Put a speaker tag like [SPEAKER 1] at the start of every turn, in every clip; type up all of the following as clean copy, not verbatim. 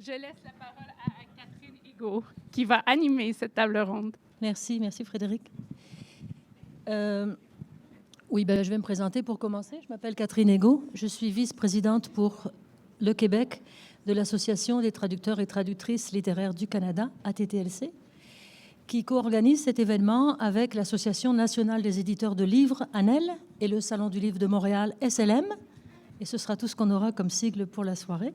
[SPEAKER 1] Je laisse la parole à Catherine Higaud, qui va animer cette table ronde.
[SPEAKER 2] Merci Frédéric. Je vais me présenter pour commencer. Je m'appelle Catherine Higaud. Je suis vice-présidente pour le Québec de l'Association des traducteurs et traductrices littéraires du Canada, ATTLC, qui co-organise cet événement avec l'Association nationale des éditeurs de livres, ANEL, et le Salon du livre de Montréal, SLM. Et ce sera tout ce qu'on aura comme sigle pour la soirée.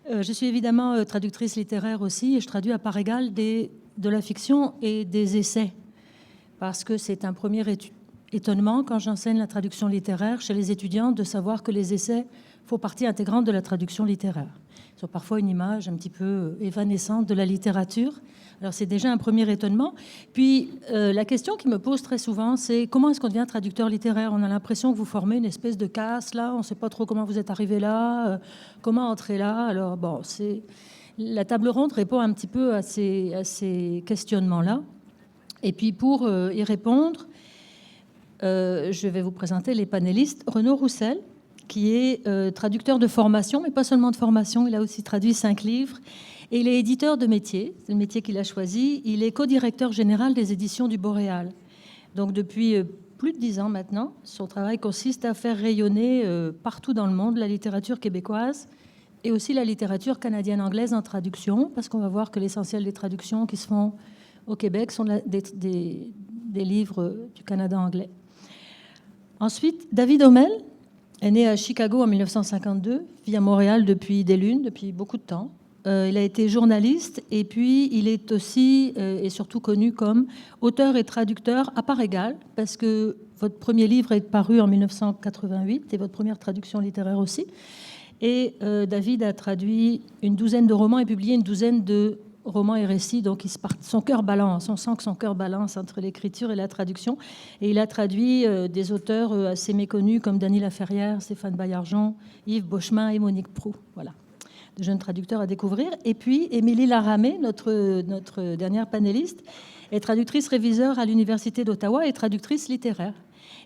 [SPEAKER 2] Je suis évidemment traductrice littéraire aussi, et je traduis à part égale de la fiction et des essais, parce que c'est un premier étonnement quand j'enseigne la traduction littéraire chez les étudiants de savoir que les essais font partie intégrante de la traduction littéraire. Ils ont parfois une image un petit peu évanescente de la littérature. Alors c'est déjà un premier étonnement. Puis la question qui me pose très souvent, c'est comment est-ce qu'on devient traducteur littéraire? On a l'impression que vous formez une espèce de casse là, on ne sait pas trop comment vous êtes arrivé là, comment entrer là. Alors bon, la table ronde répond un petit peu à ces questionnements-là. Et puis pour y répondre, je vais vous présenter les panélistes. Renaud Roussel, qui est traducteur de formation, mais pas seulement de formation, il a aussi traduit 5 livres. Et il est éditeur de métier, c'est le métier qu'il a choisi. Il est co-directeur général des éditions du Boréal. Donc depuis plus de 10 ans maintenant, son travail consiste à faire rayonner partout dans le monde la littérature québécoise et aussi la littérature canadienne-anglaise en traduction, parce qu'on va voir que l'essentiel des traductions qui se font au Québec sont des livres du Canada anglais. Ensuite, David Homel est né à Chicago en 1952, vit à Montréal depuis des lunes, depuis beaucoup de temps. Il a été journaliste et puis il est aussi et surtout connu comme auteur et traducteur à part égale, parce que votre premier livre est paru en 1988 et votre première traduction littéraire aussi. Et David a traduit une douzaine de romans et publié une douzaine de romans et récits, donc son cœur balance, on sent que son cœur balance entre l'écriture et la traduction. Et il a traduit des auteurs assez méconnus comme Dany Laferrière, Stéphane Baillargeon, Yves Beauchemin et Monique Proulx. Voilà, de jeunes traducteurs à découvrir. Et puis, Émilie Laramé, notre dernière panéliste, est traductrice réviseur à l'Université d'Ottawa et traductrice littéraire.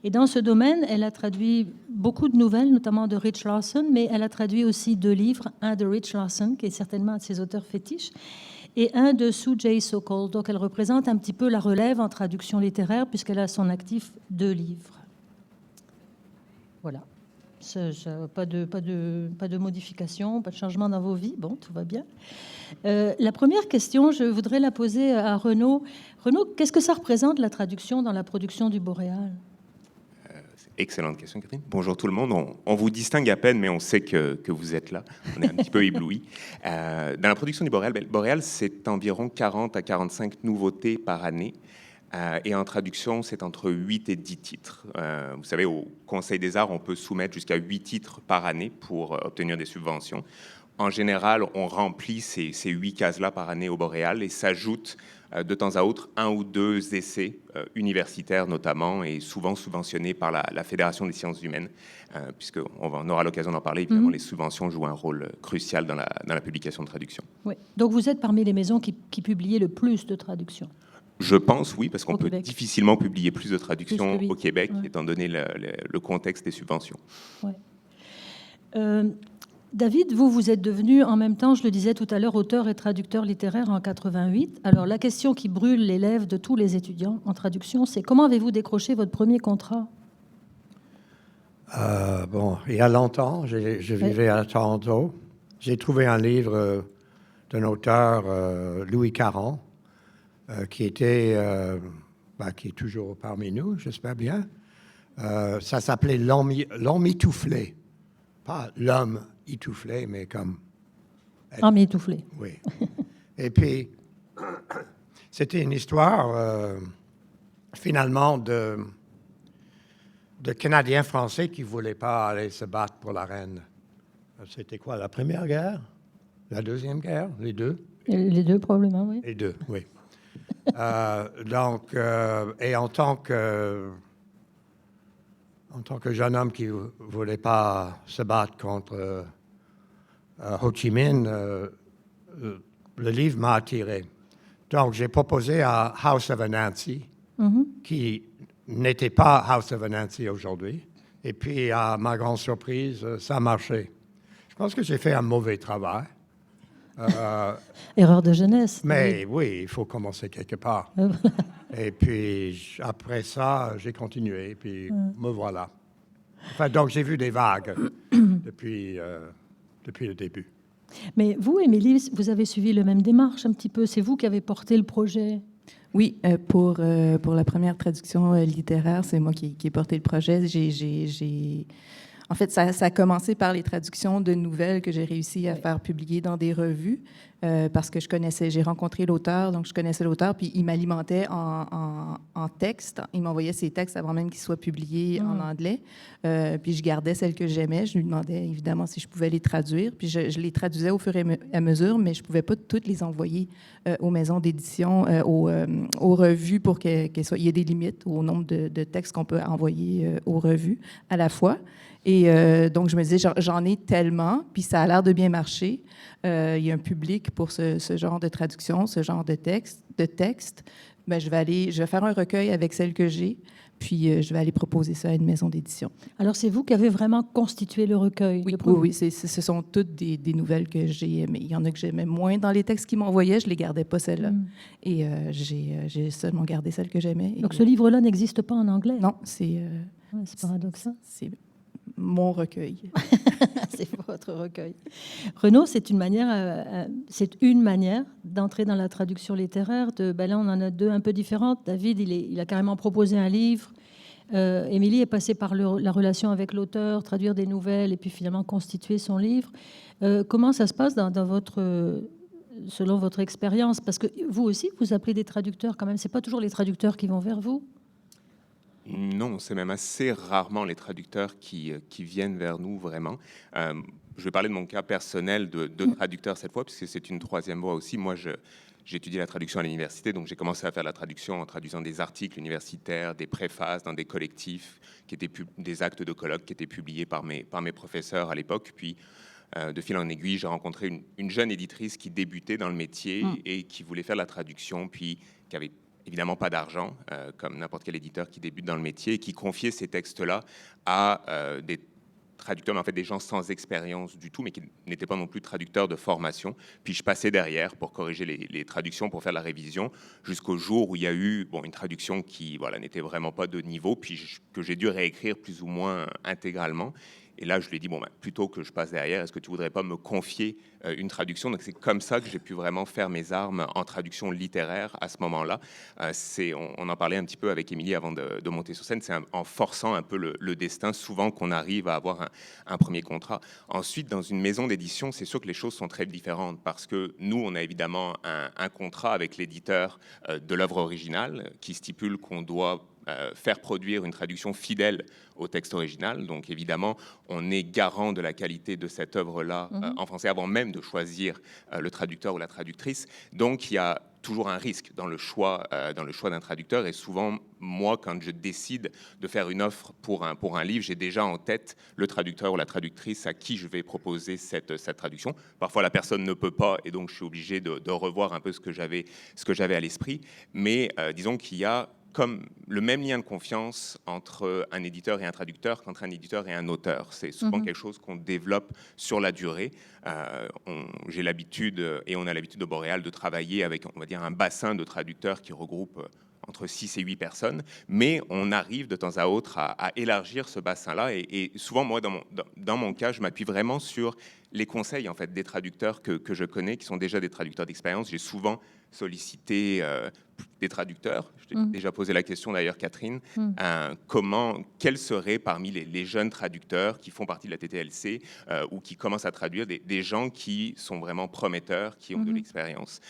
[SPEAKER 2] Et dans ce domaine, elle a traduit beaucoup de nouvelles, notamment de Rich Lawson, mais elle a traduit aussi 2 livres, un de Rich Lawson, qui est certainement un de ses auteurs fétiches, et un de Sue J. Sokol. Donc elle représente un petit peu la relève en traduction littéraire, puisqu'elle a à son actif 2 livres. Voilà. Pas de modification, pas de changement dans vos vies. Bon, tout va bien. La première question, je voudrais la poser à Renaud. Renaud, qu'est-ce que ça représente, la traduction dans la production du Boréal?
[SPEAKER 3] Excellente question, Catherine. Bonjour tout le monde. On vous distingue à peine, mais on sait que vous êtes là. On est un petit peu éblouis. Dans la production du Boréal, Boréal, c'est environ 40 à 45 nouveautés par année. Et en traduction, c'est entre 8 et 10 titres. Vous savez, au Conseil des arts, on peut soumettre jusqu'à 8 titres par année pour obtenir des subventions. En général, on remplit ces 8 cases-là par année au Boréal et s'ajoute de temps à autre 1 ou 2 essais universitaires notamment, et souvent subventionnés par la Fédération des sciences humaines, puisqu'on aura l'occasion d'en parler. Évidemment, les subventions jouent un rôle crucial dans la publication de traduction.
[SPEAKER 2] Oui. Donc vous êtes parmi les maisons qui publient le plus de traductions?
[SPEAKER 3] Je pense, oui, parce qu'on peut difficilement publier plus de traductions au Québec, étant donné le contexte des subventions.
[SPEAKER 2] Ouais. David, vous êtes devenu en même temps, je le disais tout à l'heure, auteur et traducteur littéraire en 88. Alors la question qui brûle les lèvres de tous les étudiants en traduction, c'est comment avez-vous décroché votre premier contrat?
[SPEAKER 4] Il y a longtemps, je vivais à Toronto. J'ai trouvé un livre d'un auteur, Louis Caron, qui est toujours parmi nous, j'espère bien. Ça s'appelait L'homme étoufflé. Pas l'homme étoufflé, mais comme...
[SPEAKER 2] Homme étoufflé.
[SPEAKER 4] Oui. Et puis, c'était une histoire, finalement, de Canadiens français qui ne voulaient pas aller se battre pour la reine. C'était quoi, la Première Guerre? La Deuxième Guerre? Les deux?
[SPEAKER 2] Les deux, probablement, oui.
[SPEAKER 4] Les deux, oui. Et en tant que jeune homme qui ne voulait pas se battre contre Ho Chi Minh, le livre m'a attiré. Donc, j'ai proposé à House of Anansi, qui n'était pas House of Anansi aujourd'hui. Et puis, à ma grande surprise, ça a marché. Je pense que j'ai fait un mauvais travail.
[SPEAKER 2] Erreur de jeunesse.
[SPEAKER 4] Mais oui, il faut commencer quelque part. Et puis, après ça, j'ai continué, et puis me voilà. Enfin, donc, j'ai vu des vagues depuis le début.
[SPEAKER 2] Mais vous, Émilie, vous avez suivi la même démarche un petit peu. C'est vous qui avez porté le projet.
[SPEAKER 5] Oui, pour la première traduction littéraire, c'est moi qui ai porté le projet. En fait, ça a commencé par les traductions de nouvelles que j'ai réussi à faire publier dans des revues parce que j'ai rencontré l'auteur, donc je connaissais l'auteur, puis il m'alimentait en texte. Il m'envoyait ses textes avant même qu'ils soient publiés en anglais. Puis je gardais celles que j'aimais. Je lui demandais évidemment si je pouvais les traduire. Puis je les traduisais au fur et à mesure, mais je ne pouvais pas toutes les envoyer aux maisons d'édition, aux revues pour qu'il y ait des limites au nombre de textes qu'on peut envoyer aux revues à la fois. Et donc, je me disais, j'en ai tellement, puis ça a l'air de bien marcher. Il y a un public pour ce genre de traduction, ce genre de texte. Ben, je vais faire un recueil avec celles que j'ai, puis je vais aller proposer ça à une maison d'édition.
[SPEAKER 2] Alors, c'est vous qui avez vraiment constitué le recueil?
[SPEAKER 5] Oui, ce sont toutes des nouvelles que j'ai aimées. Il y en a que j'aimais moins dans les textes qu'ils m'envoyaient, je ne les gardais pas, celles-là. Et j'ai seulement gardé celles que j'aimais.
[SPEAKER 2] Donc, ce livre-là n'existe pas en anglais?
[SPEAKER 5] Non, c'est
[SPEAKER 2] paradoxal.
[SPEAKER 5] C'est mon recueil.
[SPEAKER 2] C'est votre recueil. Renaud, c'est une manière d'entrer dans la traduction littéraire. Là, on en a deux un peu différentes. David, il a carrément proposé un livre. Émilie est passée par la relation avec l'auteur, traduire des nouvelles et puis finalement constituer son livre. Comment ça se passe selon votre expérience? Parce que vous aussi, vous appelez des traducteurs quand même. C'est pas toujours les traducteurs qui vont vers vous?
[SPEAKER 3] Non, c'est même assez rarement les traducteurs qui viennent vers nous, vraiment. Je vais parler de mon cas personnel de traducteur cette fois, puisque c'est une troisième voie aussi. Moi, j'ai étudié la traduction à l'université, donc j'ai commencé à faire la traduction en traduisant des articles universitaires, des préfaces dans des collectifs, qui étaient des actes de colloque qui étaient publiés par mes professeurs à l'époque. Puis, de fil en aiguille, j'ai rencontré une jeune éditrice qui débutait dans le métier et qui voulait faire la traduction, puis qui avait évidemment pas d'argent, comme n'importe quel éditeur qui débute dans le métier, et qui confiait ces textes-là à des traducteurs, mais en fait des gens sans expérience du tout, mais qui n'étaient pas non plus traducteurs de formation. Puis je passais derrière pour corriger les traductions, pour faire la révision, jusqu'au jour où il y a eu une traduction qui n'était vraiment pas de niveau, puis que j'ai dû réécrire plus ou moins intégralement. Et là, je lui ai dit, plutôt que je passe derrière, est-ce que tu voudrais pas me confier une traduction? Donc, c'est comme ça que j'ai pu vraiment faire mes armes en traduction littéraire à ce moment-là. On en parlait un petit peu avec Émilie avant de monter sur scène. C'est en forçant un peu le destin, souvent qu'on arrive à avoir un premier contrat. Ensuite, dans une maison d'édition, c'est sûr que les choses sont très différentes parce que nous, on a évidemment un contrat avec l'éditeur de l'œuvre originale qui stipule qu'on doit faire produire une traduction fidèle au texte original. Donc évidemment, on est garant de la qualité de cette œuvre-là en français avant même de choisir le traducteur ou la traductrice. Donc il y a toujours un risque dans le choix d'un traducteur. Et souvent, moi, quand je décide de faire une offre pour un livre, j'ai déjà en tête le traducteur ou la traductrice à qui je vais proposer cette traduction. Parfois, la personne ne peut pas, et donc je suis obligé de revoir un peu ce que j'avais à l'esprit. Mais disons qu'il y a comme le même lien de confiance entre un éditeur et un traducteur qu'entre un éditeur et un auteur. C'est souvent quelque chose qu'on développe sur la durée. J'ai l'habitude, et on a l'habitude au Boréal, de travailler avec, on va dire, un bassin de traducteurs qui regroupe entre 6 et 8 personnes, mais on arrive de temps à autre à élargir ce bassin-là. Et souvent, moi, dans mon cas, je m'appuie vraiment sur les conseils en fait, des traducteurs que je connais, qui sont déjà des traducteurs d'expérience. J'ai souvent sollicité des traducteurs. Je t'ai déjà posé la question d'ailleurs, Catherine. Quels seraient parmi les jeunes traducteurs qui font partie de la TTLC ou qui commencent à traduire des gens qui sont vraiment prometteurs, qui ont de l'expérience.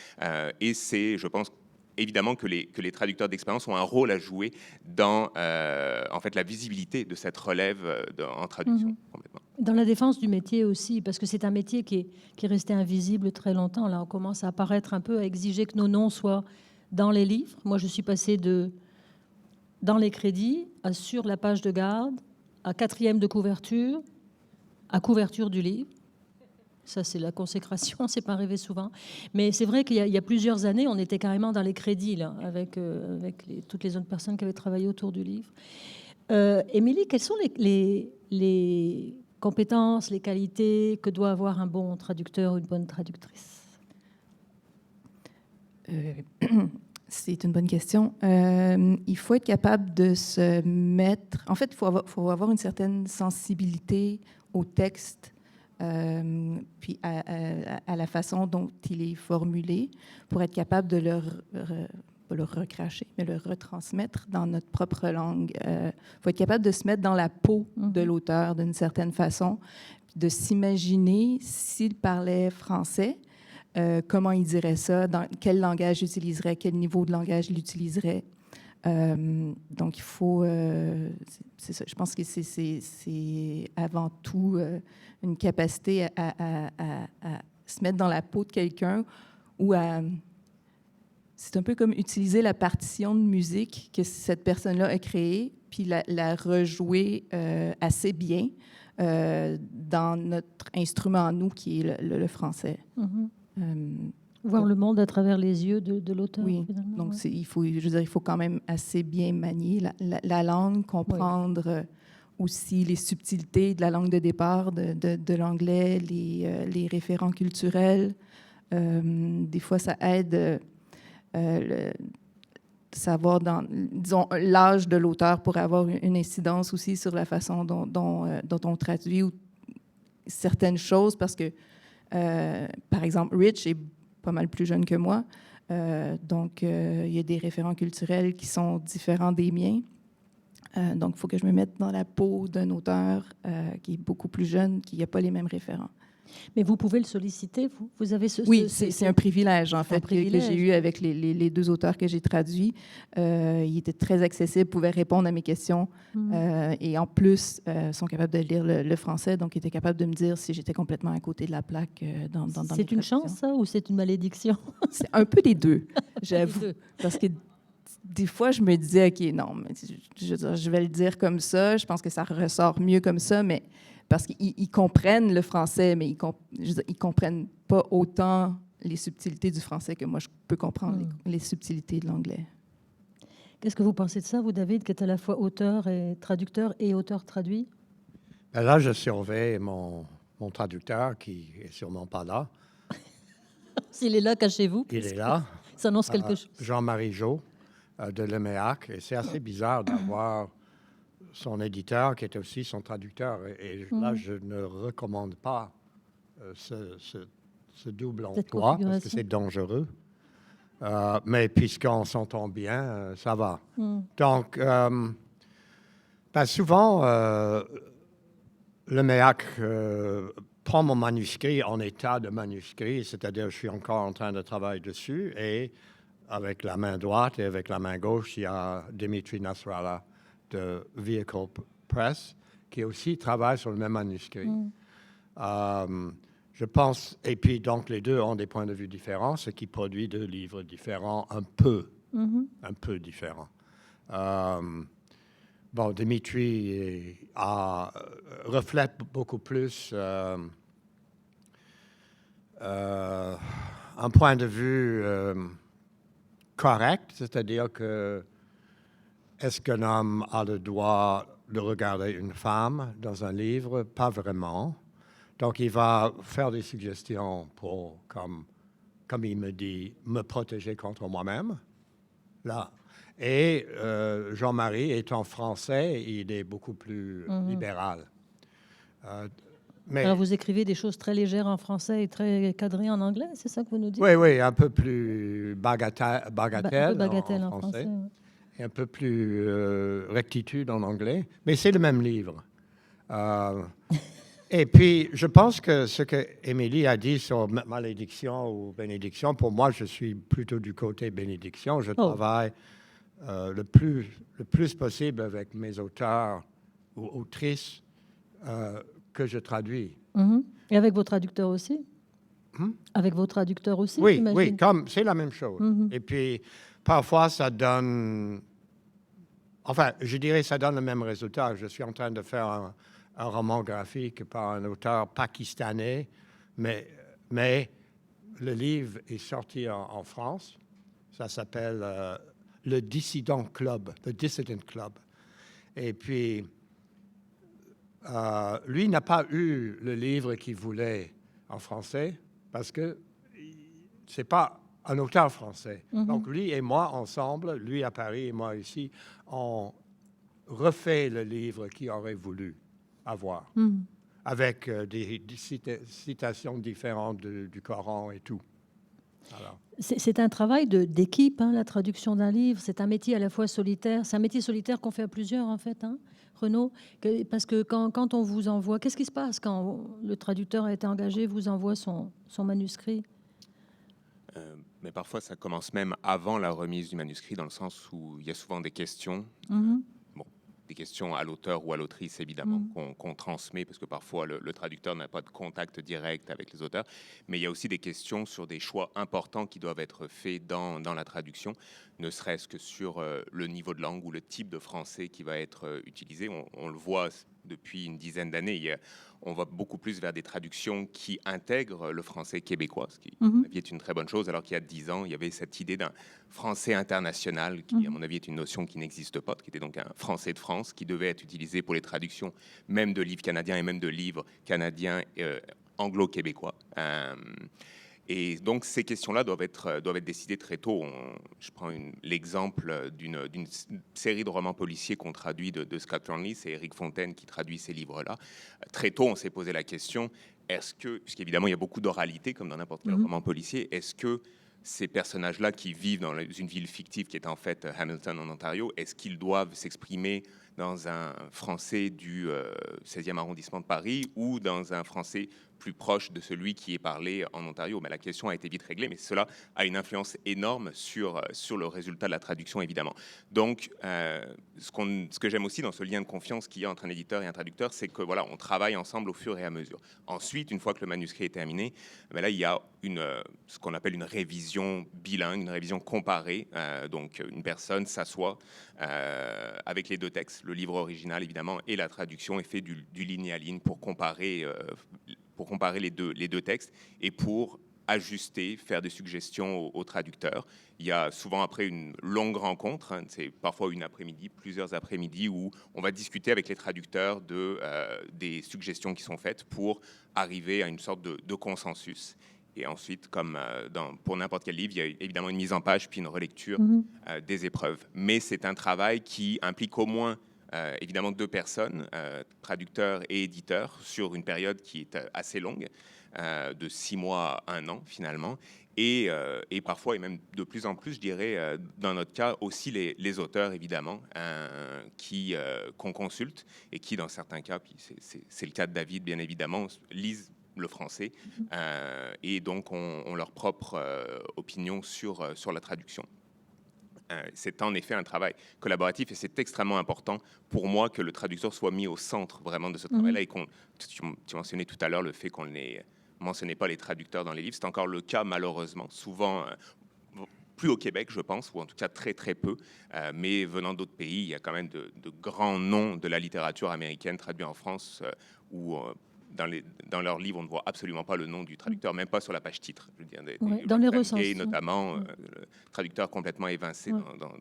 [SPEAKER 3] Et c'est, je pense, évidemment que les traducteurs d'expérience ont un rôle à jouer dans en fait, la visibilité de cette relève en traduction. Complètement.
[SPEAKER 2] Dans la défense du métier aussi, parce que c'est un métier qui est resté invisible très longtemps. Là, on commence à apparaître un peu, à exiger que nos noms soient dans les livres. Moi, je suis passée dans les crédits, sur la page de garde, à 4e de couverture, à couverture du livre. Ça, c'est la consécration, c'est pas arrivé souvent. Mais c'est vrai qu'il y a plusieurs années, on était carrément dans les crédits, là, avec toutes les autres personnes qui avaient travaillé autour du livre. Émilie, quelles sont les compétences, les qualités que doit avoir un bon traducteur ou une bonne traductrice?
[SPEAKER 5] C'est une bonne question. Il faut être capable de se mettre... En fait, il faut avoir une certaine sensibilité au texte, puis à la façon dont il est formulé, pour être capable de pas le recracher, mais le retransmettre dans notre propre langue. Il faut être capable de se mettre dans la peau de l'auteur d'une certaine façon, de s'imaginer s'il parlait français, comment il dirait ça, dans quel langage il utiliserait, quel niveau de langage il utiliserait. Donc, il faut... c'est ça, je pense que c'est avant tout une capacité à se mettre dans la peau de quelqu'un ou à... C'est un peu comme utiliser la partition de musique que cette personne-là a créée, puis la rejouer assez bien dans notre instrument à nous, qui est le français.
[SPEAKER 2] Voir le monde à travers les yeux de l'auteur.
[SPEAKER 5] Oui,
[SPEAKER 2] finalement,
[SPEAKER 5] donc il faut quand même assez bien manier la langue, comprendre aussi les subtilités de la langue de départ de l'anglais, les référents culturels. Des fois, ça aide savoir, disons, l'âge de l'auteur pour avoir une incidence aussi sur la façon dont on traduit ou certaines choses, parce que, par exemple, Rich est pas mal plus jeune que moi, donc il y a des référents culturels qui sont différents des miens. Donc, il faut que je me mette dans la peau d'un auteur qui est beaucoup plus jeune, qui n'a pas les mêmes référents.
[SPEAKER 2] Mais vous pouvez le solliciter, vous avez
[SPEAKER 5] Oui, c'est un privilège, en fait, que j'ai eu avec les deux auteurs que j'ai traduits. Ils étaient très accessibles, pouvaient répondre à mes questions et en plus, sont capables de lire le français, donc ils étaient capables de me dire si j'étais complètement à côté de la plaque dans mes traductions.
[SPEAKER 2] C'est une chance, ça, ou c'est une malédiction?
[SPEAKER 5] C'est un peu des deux, j'avoue, parce que des fois, je me disais, OK, non, mais je vais le dire comme ça, je pense que ça ressort mieux comme ça, mais parce qu'ils comprennent le français, mais ils comprennent pas autant les subtilités du français que moi, je peux comprendre les subtilités de l'anglais.
[SPEAKER 2] Qu'est-ce que vous pensez de ça, vous, David, qui est à la fois auteur et traducteur et auteur traduit?
[SPEAKER 4] Ben là, je surveille mon traducteur qui est sûrement pas là.
[SPEAKER 2] S'il est là, cachez-vous.
[SPEAKER 4] Il est là.
[SPEAKER 2] Ça annonce quelque chose.
[SPEAKER 4] Jean-Marie Jo de l'EMEAC. Et c'est assez bizarre d'avoir son éditeur qui est aussi son traducteur. Et là, je ne recommande pas ce double emploi parce que c'est dangereux. Mais puisqu'on s'entend bien, ça va. Donc, souvent, le MEAC prend mon manuscrit en état de manuscrit, c'est-à-dire je suis encore en train de travailler dessus, et avec la main droite et avec la main gauche, il y a Dimitri Nasrallah de Vehicle Press, qui aussi travaille sur le même manuscrit. Je pense, et puis donc les deux ont des points de vue différents, ce qui produit deux livres différents, un peu différents. Bon, Dimitri reflète beaucoup plus un point de vue correct, c'est-à-dire que est-ce qu'un homme a le droit de regarder une femme dans un livre? Pas vraiment. Donc, il va faire des suggestions pour, comme il me dit, me protéger contre moi-même. Là. Et Jean-Marie étant français, il est beaucoup plus libéral. Mais
[SPEAKER 2] alors, vous écrivez des choses très légères en français et très cadrées en anglais, c'est ça que vous nous dites?
[SPEAKER 4] Oui, un peu plus bagatelle,
[SPEAKER 2] Un peu bagatelle en
[SPEAKER 4] français.
[SPEAKER 2] ouais.
[SPEAKER 4] Et un peu plus rectitude en anglais. Mais c'est le même livre. Et puis, je pense que ce que Émilie a dit sur malédiction ou bénédiction, pour moi, je suis plutôt du côté bénédiction. Je travaille le plus possible avec mes auteurs ou autrices que je traduis.
[SPEAKER 2] Et avec vos traducteurs aussi? Avec vos traducteurs aussi,
[SPEAKER 4] Oui,
[SPEAKER 2] j'imagine?
[SPEAKER 4] oui, c'est la même chose. Et puis, parfois, ça donne... Enfin, je dirais ça donne le même résultat. Je suis en train de faire un roman graphique par un auteur pakistanais, mais le livre est sorti en France. Ça s'appelle le Dissident Club, The Dissident Club. Et puis, lui n'a pas eu le livre qu'il voulait en français parce que c'est pas un auteur français.
[SPEAKER 2] Mhm.
[SPEAKER 4] Donc, lui et moi, ensemble, lui à Paris et moi ici, on refait le livre qu'il aurait voulu avoir,
[SPEAKER 2] Mhm.
[SPEAKER 4] avec des citations différentes du Coran et tout. Alors,
[SPEAKER 2] C'est un travail d'équipe, hein, la traduction d'un livre. C'est un métier à la fois solitaire. C'est un métier solitaire qu'on fait à plusieurs, en fait, hein, Renaud. Parce que quand on vous envoie, qu'est-ce qui se passe quand le traducteur a été engagé, vous envoie son manuscrit?
[SPEAKER 3] Mais parfois, ça commence même avant la remise du manuscrit, dans le sens où il y a souvent des questions.
[SPEAKER 2] Mhm.
[SPEAKER 3] Bon, des questions à l'auteur ou à l'autrice, évidemment, qu'on transmet, parce que parfois le traducteur n'a pas de contact direct avec les auteurs. Mais il y a aussi des questions sur des choix importants qui doivent être faits dans la traduction, ne serait-ce que sur le niveau de langue ou le type de français qui va être utilisé. On le voit depuis une dizaine d'années. On va beaucoup plus vers des traductions qui intègrent le français québécois, ce qui, à mon avis, est une très bonne chose, alors qu'il y a 10 ans, il y avait cette idée d'un français international, qui, à mon avis, est une notion qui n'existe pas, qui était donc un français de France, qui devait être utilisé pour les traductions, même de livres canadiens et même de livres canadiens anglo-québécois. Et donc, ces questions-là doivent être décidées très tôt. Je prends l'exemple d'une série de romans policiers qu'on traduit de Scott Thornley. C'est Éric Fontaine qui traduit ces livres-là. Très tôt, on s'est posé la question, puisqu'évidemment, il y a beaucoup d'oralité, comme dans n'importe quel roman policier, est-ce que ces personnages-là qui vivent dans une ville fictive qui est en fait Hamilton en Ontario, est-ce qu'ils doivent s'exprimer dans un français du 16e arrondissement de Paris ou dans un français plus proche de celui qui est parlé en Ontario? Mais la question a été vite réglée, mais cela a une influence énorme sur le résultat de la traduction, évidemment. Donc, ce que j'aime aussi dans ce lien de confiance qu'il y a entre un éditeur et un traducteur, c'est que voilà, on travaille ensemble au fur et à mesure. Ensuite, une fois que le manuscrit est terminé, ben là, il y a ce qu'on appelle une révision bilingue, une révision comparée. Donc, une personne s'assoit avec les deux textes, le livre original évidemment et la traduction, et fait du ligne à ligne pour comparer les deux textes et pour ajuster, faire des suggestions au traducteur. Il y a souvent après une longue rencontre, hein, c'est parfois une après-midi, plusieurs après-midi, où on va discuter avec les traducteurs des suggestions qui sont faites pour arriver à une sorte de consensus. Et ensuite, comme pour n'importe quel livre, il y a évidemment une mise en page puis une relecture des épreuves. Mais c'est un travail qui implique au moins évidemment 2 personnes, traducteurs et éditeurs, sur une période qui est assez longue, de 6 mois à 1 an finalement. Et parfois, et même de plus en plus, je dirais, dans notre cas, aussi les auteurs, évidemment, qu'on consulte et qui, dans certains cas, puis c'est le cas de David, bien évidemment, lisent le français et donc ont leur propre opinion sur la traduction. C'est en effet un travail collaboratif et c'est extrêmement important pour moi que le traducteur soit mis au centre vraiment de ce travail-là. Et tu mentionnais tout à l'heure le fait qu'on ne mentionnait pas les traducteurs dans les livres. C'est encore le cas malheureusement, souvent plus au Québec, je pense, ou en tout cas très très peu, mais venant d'autres pays, il y a quand même de grands noms de la littérature américaine traduits en France où dans leurs livres, on ne voit absolument pas le nom du traducteur, même pas sur la page titre. Je veux dire,
[SPEAKER 2] Dans les recensions.
[SPEAKER 3] Notamment, le traducteur complètement évincé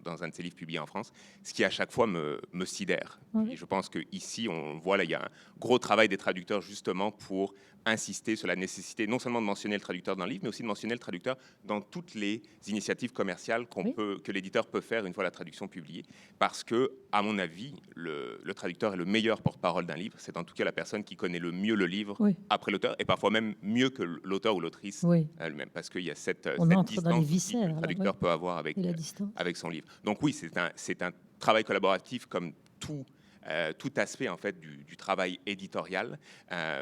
[SPEAKER 3] dans un de ses livres publiés en France, ce qui à chaque fois me sidère. Et je pense qu'ici, on voit, là, il y a un gros travail des traducteurs justement pour insister sur la nécessité non seulement de mentionner le traducteur dans le livre, mais aussi de mentionner le traducteur dans toutes les initiatives commerciales que l'éditeur peut faire une fois la traduction publiée. Parce que, à mon avis, le traducteur est le meilleur porte-parole d'un livre. C'est en tout cas la personne qui connaît le mieux le livre après l'auteur, et parfois même mieux que l'auteur ou l'autrice elle-même, parce qu'il y a cette distance
[SPEAKER 2] dans les
[SPEAKER 3] que le traducteur peut avoir avec son livre. Donc oui, c'est un travail collaboratif comme tout aspect en fait du travail éditorial,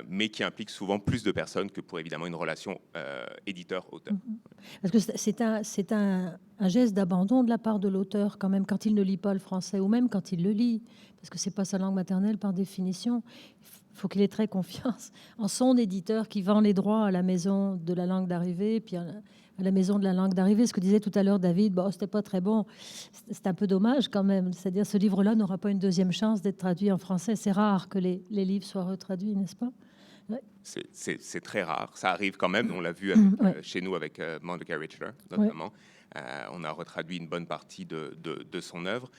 [SPEAKER 3] mais qui implique souvent plus de personnes que pour évidemment une relation éditeur-auteur.
[SPEAKER 2] Parce que c'est un geste d'abandon de la part de l'auteur quand même quand il ne lit pas le français, ou même quand il le lit, parce que c'est pas sa langue maternelle par définition. Il faut qu'il ait très confiance en son éditeur qui vend les droits à la maison de la langue d'arrivée, puis à la maison de la langue d'arrivée. Ce que disait tout à l'heure David, bon, c'était pas très bon. C'est un peu dommage quand même. C'est-à-dire ce livre-là n'aura pas une deuxième chance d'être traduit en français. C'est rare que les livres soient retraduits, n'est-ce pas? Ouais.
[SPEAKER 3] C'est très rare. Ça arrive quand même. On l'a vu chez nous avec Mordecai Richler, notamment. On a retraduit une bonne partie de son œuvre,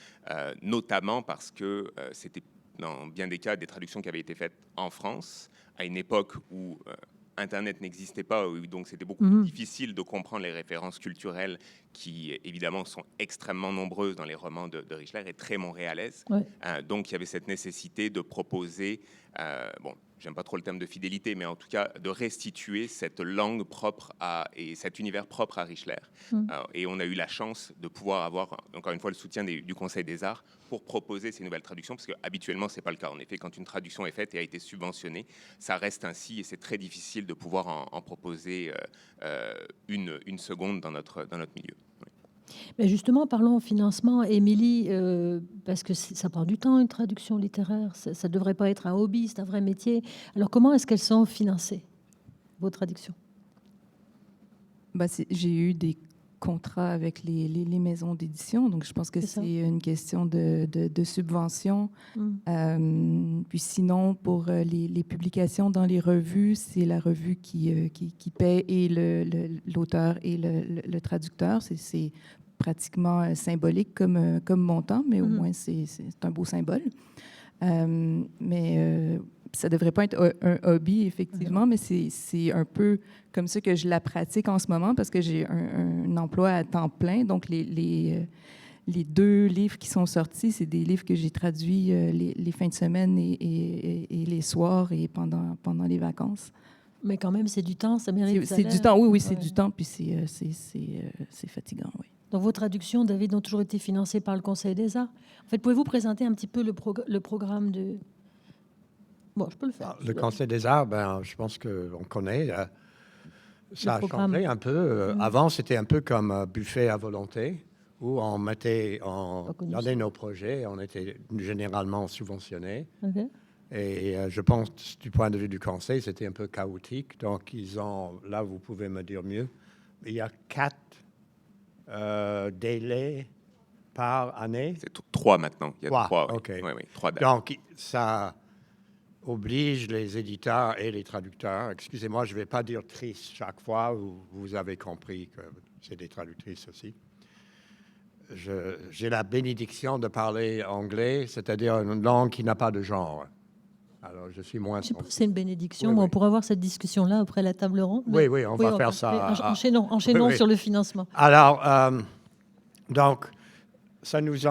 [SPEAKER 3] notamment parce que c'était dans bien des cas des traductions qui avaient été faites en France à une époque où Internet n'existait pas, donc c'était beaucoup plus difficile de comprendre les références culturelles qui, évidemment, sont extrêmement nombreuses dans les romans de Richler et très montréalaises.
[SPEAKER 2] Ouais.
[SPEAKER 3] Donc, il y avait cette nécessité de proposer, bon, j'aime pas trop le terme de fidélité, mais en tout cas, de restituer cette langue propre et cet univers propre à Richler. Et on a eu la chance de pouvoir avoir, encore une fois, le soutien du Conseil des Arts pour proposer ces nouvelles traductions, parce qu'habituellement, ce n'est pas le cas. En effet, quand une traduction est faite et a été subventionnée, ça reste ainsi, et c'est très difficile de pouvoir en proposer une seconde dans notre milieu. Oui.
[SPEAKER 2] Mais justement, parlons financement, Émilie, parce que ça prend du temps, une traduction littéraire. Ça ne devrait pas être un hobby, c'est un vrai métier. Alors, comment est-ce qu'elles sont financées, vos traductions?
[SPEAKER 5] J'ai eu des contrats avec les maisons d'édition, donc je pense que c'est une question de subvention. Puis sinon, pour les publications dans les revues, c'est la revue qui paie et l'auteur et le traducteur. C'est pratiquement symbolique comme montant, mais au moins c'est un beau symbole. Mais ça ne devrait pas être un hobby, effectivement, mais c'est un peu comme ça que je la pratique en ce moment parce que j'ai un emploi à temps plein. Donc, les 2 livres qui sont sortis, c'est des livres que j'ai traduits les fins de semaine et les soirs et pendant les vacances.
[SPEAKER 2] Mais quand même, c'est du temps, ça mérite.
[SPEAKER 5] C'est du temps, oui, c'est du temps, puis c'est fatigant, oui.
[SPEAKER 2] Donc, vos traductions, David, ont toujours été financées par le Conseil des Arts. En fait, pouvez-vous présenter un petit peu le programme de... Bon, je peux le faire.
[SPEAKER 4] Le Conseil des Arts, je pense qu'on connaît. Ça a changé un peu. Avant, c'était un peu comme un buffet à volonté, où on donnait nos projets, on était généralement subventionnés.
[SPEAKER 2] Okay.
[SPEAKER 4] Et je pense, du point de vue du Conseil, c'était un peu chaotique. Donc, là, vous pouvez me dire mieux, il y a 4 délais par année.
[SPEAKER 3] C'est 3 maintenant. Il y a 3.
[SPEAKER 4] OK.
[SPEAKER 3] Oui, 3 dates.
[SPEAKER 4] Donc, ça oblige les éditeurs et les traducteurs. Excusez-moi, je ne vais pas dire triste chaque fois, vous avez compris que c'est des traductrices aussi. J'ai la bénédiction de parler anglais, c'est-à-dire une langue qui n'a pas de genre. Alors, je suis moins...
[SPEAKER 2] Je sais pas si c'est une bénédiction,
[SPEAKER 4] oui,
[SPEAKER 2] mais
[SPEAKER 4] oui.
[SPEAKER 2] on pourra avoir cette discussion-là après la table ronde.
[SPEAKER 4] Oui, on va faire ça.
[SPEAKER 2] Enchaînons
[SPEAKER 4] Oui.
[SPEAKER 2] sur le financement.
[SPEAKER 4] Alors, donc, ça nous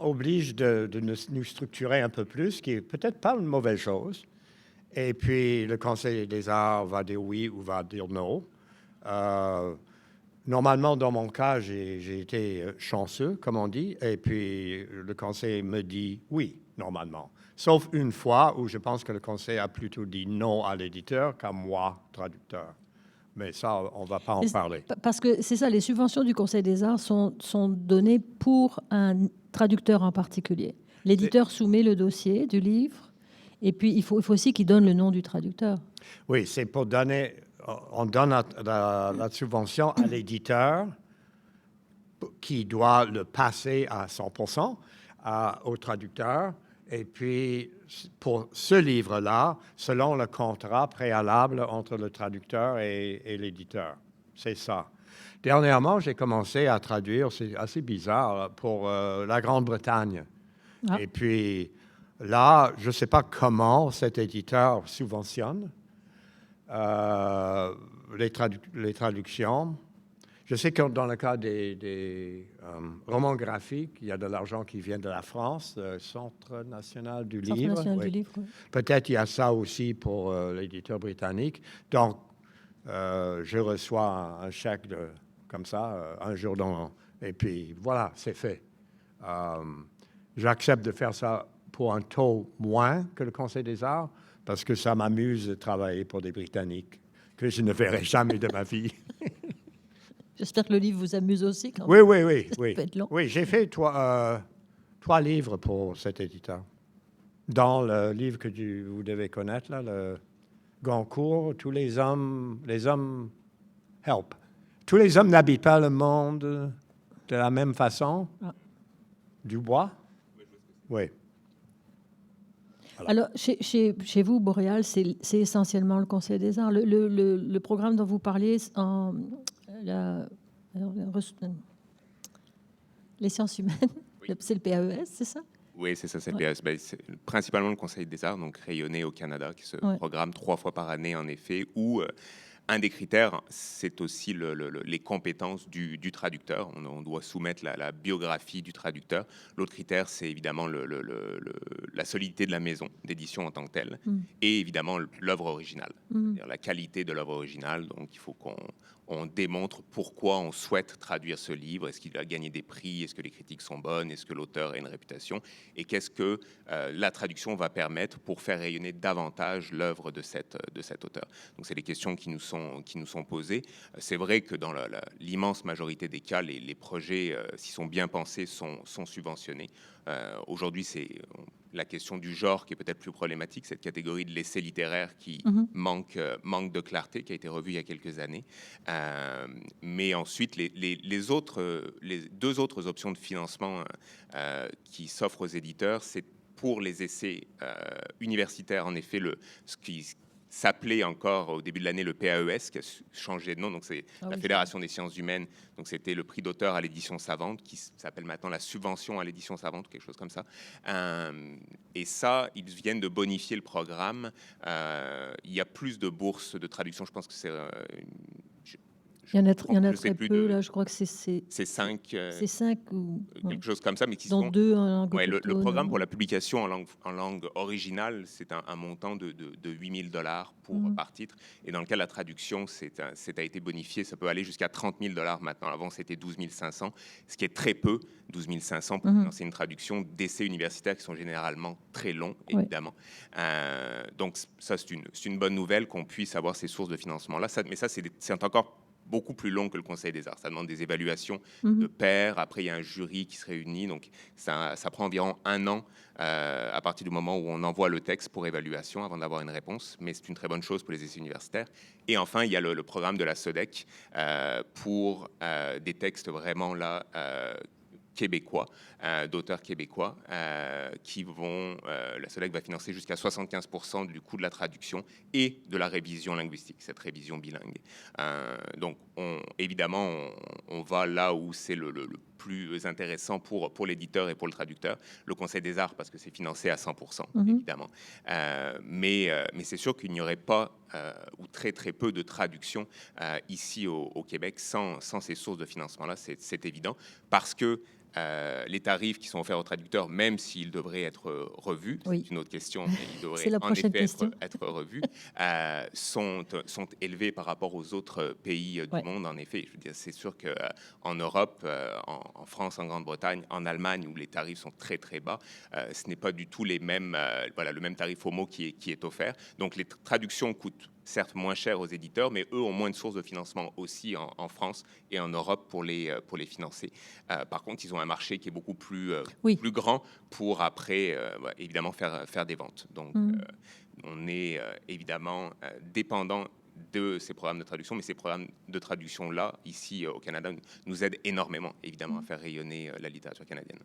[SPEAKER 4] oblige de nous structurer un peu plus, ce qui n'est peut-être pas une mauvaise chose. Et puis, le Conseil des Arts va dire oui ou va dire non. Normalement, dans mon cas, j'ai été chanceux, comme on dit, et puis le Conseil me dit oui, normalement. Sauf une fois où je pense que le Conseil a plutôt dit non à l'éditeur qu'à moi, traducteur. Mais ça, on ne va pas en parler.
[SPEAKER 2] Parce que c'est ça, les subventions du Conseil des Arts sont données pour un traducteur en particulier. L'éditeur soumet le dossier du livre, et puis il faut aussi qu'il donne le nom du traducteur.
[SPEAKER 4] Oui, c'est pour donner... On donne la subvention à l'éditeur qui doit le passer à 100% au traducteur. Et puis, pour ce livre-là, selon le contrat préalable entre le traducteur et l'éditeur. C'est ça. Dernièrement, j'ai commencé à traduire, c'est assez bizarre, pour la Grande-Bretagne. Ah. Et puis, là, je ne sais pas comment cet éditeur subventionne les traductions. Je sais que dans le cas des romans graphiques, il y a de l'argent qui vient de la France, le Centre national du livre. Oui. Peut-être il y a ça aussi pour l'éditeur britannique. Donc, je reçois un chèque comme ça, un jour et puis voilà, c'est fait. J'accepte de faire ça pour un taux moins que le Conseil des Arts, parce que ça m'amuse de travailler pour des Britanniques que je ne verrai jamais de ma vie.
[SPEAKER 2] J'espère que le livre vous amuse aussi. Quand
[SPEAKER 4] oui.
[SPEAKER 2] Ça peut être long.
[SPEAKER 4] Oui, j'ai fait 3 livres pour cet éditeur. Dans le livre que vous devez connaître, là, le Goncourt, tous les hommes help. Tous les hommes n'habitent pas le monde de la même façon. Ah. Dubois? Oui.
[SPEAKER 2] Alors, chez vous, Boréal, c'est essentiellement le Conseil des Arts. Le programme dont vous parliez, les sciences humaines, oui. C'est le PAES, c'est ça?
[SPEAKER 3] Oui, c'est ça, c'est le PAES. Ben, c'est principalement le Conseil des arts, donc rayonné au Canada, qui se programme 3 fois par année, en effet, où un des critères, c'est aussi les compétences du traducteur. On doit soumettre la biographie du traducteur. L'autre critère, c'est évidemment la solidité de la maison d'édition en tant que telle, et évidemment l'œuvre originale, c'est-à-dire la qualité de l'œuvre originale. Donc, il faut qu'on démontre pourquoi on souhaite traduire ce livre. Est-ce qu'il a gagné des prix? Est-ce que les critiques sont bonnes? Est-ce que l'auteur a une réputation? Et qu'est-ce que la traduction va permettre pour faire rayonner davantage l'œuvre de cet auteur? Donc, c'est des questions qui nous sont posées. C'est vrai que dans l'immense majorité des cas, les projets, s'ils sont bien pensés, sont subventionnés. Aujourd'hui, c'est la question du genre qui est peut-être plus problématique, cette catégorie de l'essai littéraire qui manque de clarté, qui a été revue il y a quelques années. Mais ensuite, les deux autres options de financement qui s'offrent aux éditeurs, c'est pour les essais universitaires, en effet, ce qui s'appelait encore au début de l'année le PAES, qui a changé de nom, donc c'est la Fédération des sciences humaines, donc c'était le prix d'auteur à l'édition savante, qui s'appelle maintenant la subvention à l'édition savante, quelque chose comme ça. Et ça, ils viennent de bonifier le programme. Il y a plus de bourses de traduction, je pense que c'est...
[SPEAKER 2] il y en a très peu, là, je crois que c'est
[SPEAKER 3] 5.
[SPEAKER 2] C'est 5 ou...
[SPEAKER 3] quelque chose comme ça, mais qui
[SPEAKER 2] dont
[SPEAKER 3] sont...
[SPEAKER 2] 2 en langue
[SPEAKER 3] Ouais, le
[SPEAKER 2] autochtone.
[SPEAKER 3] programme pour la publication en langue originale, c'est un montant de $8 000 par titre. Et dans le cas de la traduction, ça a été bonifié. Ça peut aller jusqu'à $30 000 maintenant. Avant, c'était 12 500, ce qui est très peu, 12 500 pour financer une traduction d'essais universitaires qui sont généralement très longs, évidemment. Donc, ça, c'est une bonne nouvelle qu'on puisse avoir ces sources de financement-là. Mais ça, c'est encore beaucoup plus long que le Conseil des arts. Ça demande des évaluations de pairs. Après, il y a un jury qui se réunit. Donc, ça prend environ 1 an à partir du moment où on envoie le texte pour évaluation avant d'avoir une réponse. Mais c'est une très bonne chose pour les essais universitaires. Et enfin, il y a le programme de la SODEC pour des textes vraiment là... québécois, d'auteurs québécois, qui vont... la SODEC va financer jusqu'à 75% du coût de la traduction et de la révision linguistique, cette révision bilingue. Donc, évidemment, on va là où c'est le plus intéressant pour l'éditeur et pour le traducteur. Le Conseil des arts, parce que c'est financé à 100%, évidemment. Mais c'est sûr qu'il n'y aurait pas ou très, très peu de traduction ici au Québec sans ces sources de financement-là, c'est évident, parce que les tarifs qui sont offerts aux traducteurs, même s'ils devraient être revus, c'est une autre question, mais ils devraient en effet être revus, sont élevés par rapport aux autres pays du monde, en effet. Je veux dire, c'est sûr qu'en Europe, en France, en Grande-Bretagne, en Allemagne, où les tarifs sont très, très bas, ce n'est pas du tout le même tarif au mot qui est offert. Donc, les traductions coûtent certes moins cher aux éditeurs, mais eux ont moins de sources de financement aussi en France et en Europe pour les financer. Par contre, ils ont un marché qui est beaucoup plus grand pour après, évidemment, faire des ventes. Donc, on est évidemment dépendant de ces programmes de traduction, mais ces programmes de traduction-là, ici au Canada, nous aident énormément, évidemment, à faire rayonner la littérature canadienne.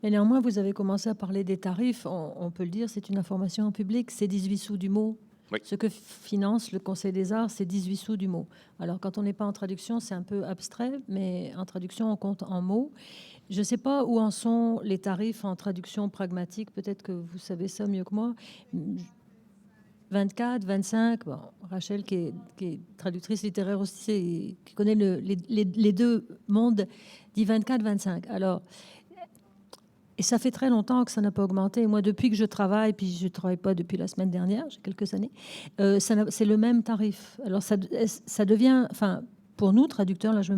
[SPEAKER 2] Mais néanmoins, vous avez commencé à parler des tarifs. On peut le dire, c'est une information publique, c'est 18 sous du mot.
[SPEAKER 3] Oui.
[SPEAKER 2] Ce que finance le Conseil des arts, c'est 18 sous du mot. Alors, quand on n'est pas en traduction, c'est un peu abstrait, mais en traduction, on compte en mots. Je ne sais pas où en sont les tarifs en traduction pragmatique. Peut-être que vous savez ça mieux que moi. 24, 25. Bon, Rachel, qui est traductrice littéraire aussi, qui connaît les deux mondes, dit 24, 25. Alors... Et ça fait très longtemps que ça n'a pas augmenté. Moi, depuis que je travaille, puis je ne travaille pas depuis la semaine dernière, j'ai quelques années, c'est le même tarif. Alors, ça devient... Enfin, pour nous, traducteurs, là, je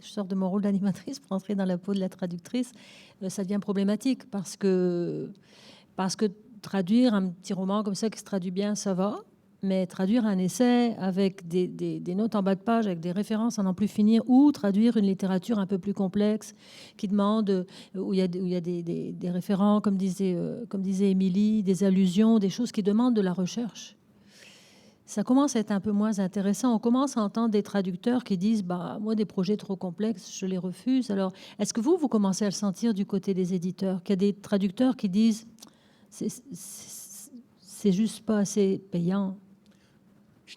[SPEAKER 2] sors de mon rôle d'animatrice pour entrer dans la peau de la traductrice, ça devient problématique parce que traduire un petit roman comme ça qui se traduit bien, ça va. Mais traduire un essai avec des notes en bas de page, avec des références à n'en plus finir, ou traduire une littérature un peu plus complexe, qui demande, où il y a des référents, comme disait Émilie, des allusions, des choses qui demandent de la recherche. Ça commence à être un peu moins intéressant. On commence à entendre des traducteurs qui disent, moi, des projets trop complexes, je les refuse. Alors, est-ce que vous commencez à le sentir du côté des éditeurs, qu'il y a des traducteurs qui disent, c'est juste pas assez payant?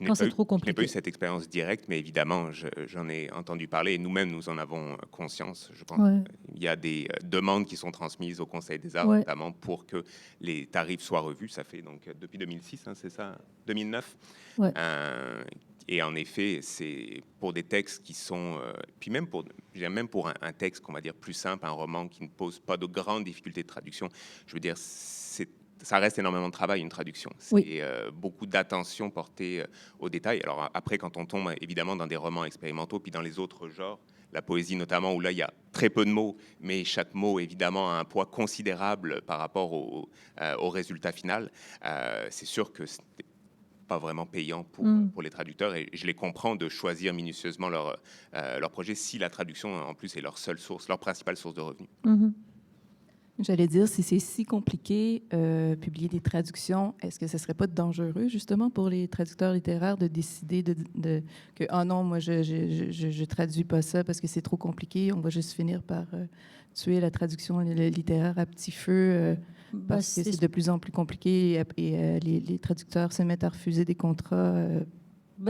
[SPEAKER 2] quand c'est trop
[SPEAKER 3] Je n'ai pas eu
[SPEAKER 2] compliqué.
[SPEAKER 3] cette expérience directe, mais évidemment, j'en ai entendu parler et nous-mêmes, nous en avons conscience. Je pense
[SPEAKER 2] Ouais.
[SPEAKER 3] qu'il y a des demandes qui sont transmises au Conseil des arts,
[SPEAKER 2] Ouais.
[SPEAKER 3] notamment pour que les tarifs soient revus. Ça fait donc depuis 2006, hein, c'est ça, 2009.
[SPEAKER 2] Ouais.
[SPEAKER 3] Et en effet, c'est pour des textes qui sont, puis même pour un texte qu'on va dire plus simple, un roman qui ne pose pas de grandes difficultés de traduction. Je veux dire, ça reste énormément de travail, une traduction. C'est
[SPEAKER 2] Oui.
[SPEAKER 3] beaucoup d'attention portée aux détails. Alors après, quand on tombe évidemment dans des romans expérimentaux, puis dans les autres genres, la poésie notamment, où là, il y a très peu de mots, mais chaque mot, évidemment, a un poids considérable par rapport au résultat final. C'est sûr que c'est pas vraiment payant pour les traducteurs, et je les comprends de choisir minutieusement leur projet si la traduction, en plus, est leur seule source, leur principale source de revenus.
[SPEAKER 2] Mhm.
[SPEAKER 5] J'allais dire, si c'est si compliqué, publier des traductions, est-ce que ce serait pas dangereux, justement, pour les traducteurs littéraires de décider que, oh non, moi, je traduis pas ça parce que c'est trop compliqué, on va juste finir par tuer la traduction littéraire à petit feu parce que c'est de plus en plus compliqué et les traducteurs se mettent à refuser des contrats.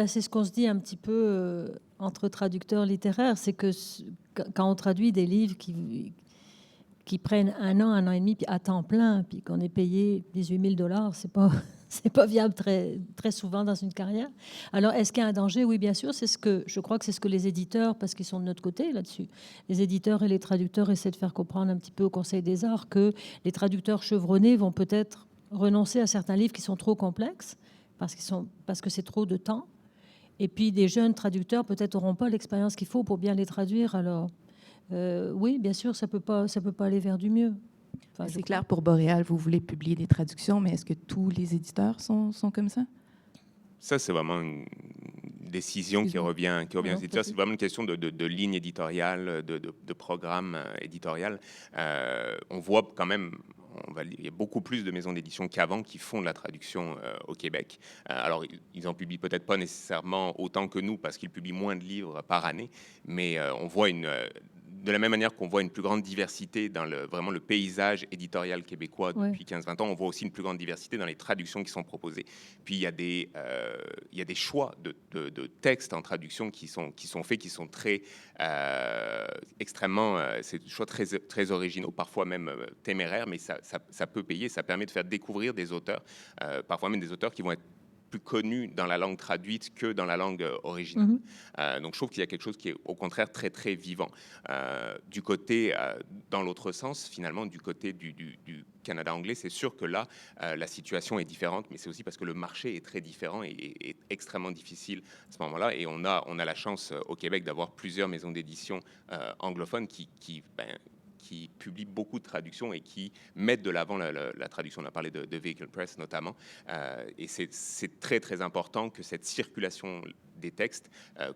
[SPEAKER 2] C'est ce qu'on se dit un petit peu entre traducteurs littéraires, c'est que quand on traduit des livres qui prennent un an et demi, puis à temps plein, puis qu'on est payé 18 000 $, c'est pas viable très, très souvent dans une carrière. Alors, est-ce qu'il y a un danger? Oui, bien sûr. Je crois que c'est ce que les éditeurs, parce qu'ils sont de notre côté là-dessus, les éditeurs et les traducteurs essaient de faire comprendre un petit peu au Conseil des arts que les traducteurs chevronnés vont peut-être renoncer à certains livres qui sont trop complexes, parce que c'est trop de temps. Et puis, des jeunes traducteurs peut-être n'auront pas l'expérience qu'il faut pour bien les traduire. Alors, oui, bien sûr, ça peut pas aller vers du mieux. Enfin,
[SPEAKER 5] c'est clair, pour Boréal, vous voulez publier des traductions, mais est-ce que tous les éditeurs sont comme ça?
[SPEAKER 3] Ça, c'est vraiment une décision qui revient aux éditeurs. C'est vraiment une question de ligne éditoriale, de programme éditorial. On voit quand même, il y a beaucoup plus de maisons d'édition qu'avant qui font de la traduction au Québec. Alors, ils en publient peut-être pas nécessairement autant que nous parce qu'ils publient moins de livres par année, mais on voit de la même manière qu'on voit une plus grande diversité dans vraiment le paysage éditorial québécois depuis 15-20 ans, on voit aussi une plus grande diversité dans les traductions qui sont proposées. Puis il y a des choix de textes en traduction qui sont faits, qui sont très extrêmement, c'est des choix très, très originaux, parfois même téméraires, mais ça peut payer, ça permet de faire découvrir des auteurs, parfois même des auteurs qui vont être plus connu dans la langue traduite que dans la langue originale. Donc je trouve qu'il y a quelque chose qui est au contraire très très vivant. Du côté, dans l'autre sens, finalement, du côté du Canada anglais, c'est sûr que là, la situation est différente, mais c'est aussi parce que le marché est très différent et extrêmement difficile à ce moment-là. Et on a la chance au Québec d'avoir plusieurs maisons d'édition anglophones qui publient beaucoup de traductions et qui mettent de l'avant la traduction. On a parlé de Vehicle Press notamment. Et c'est très, très important que cette circulation des textes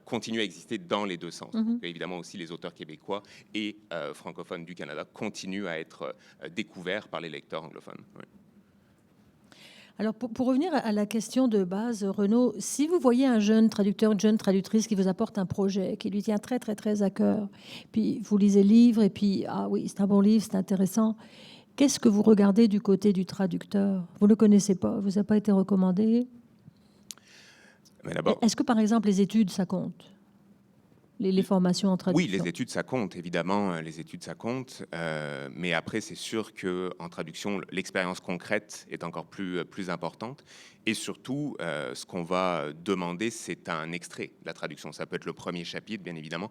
[SPEAKER 3] continue à exister dans les deux sens. Donc, évidemment aussi, les auteurs québécois et francophones du Canada continuent à être découverts par les lecteurs anglophones. Ouais.
[SPEAKER 2] Alors, pour revenir à la question de base, Renaud, si vous voyez un jeune traducteur, une jeune traductrice qui vous apporte un projet, qui lui tient très, très, très à cœur, puis vous lisez le livre, et puis, ah oui, c'est un bon livre, c'est intéressant, qu'est-ce que vous regardez du côté du traducteur? Vous ne le connaissez pas, vous n'a pas été recommandé.
[SPEAKER 3] Mais d'abord,
[SPEAKER 2] est-ce que, par exemple, les études, ça compte? Les formations en traduction?
[SPEAKER 3] Oui, les études, ça compte, évidemment, les études, ça compte. Mais après, c'est sûr qu'en traduction, l'expérience concrète est encore plus importante. Et surtout, ce qu'on va demander, c'est un extrait de la traduction. Ça peut être le premier chapitre, bien évidemment,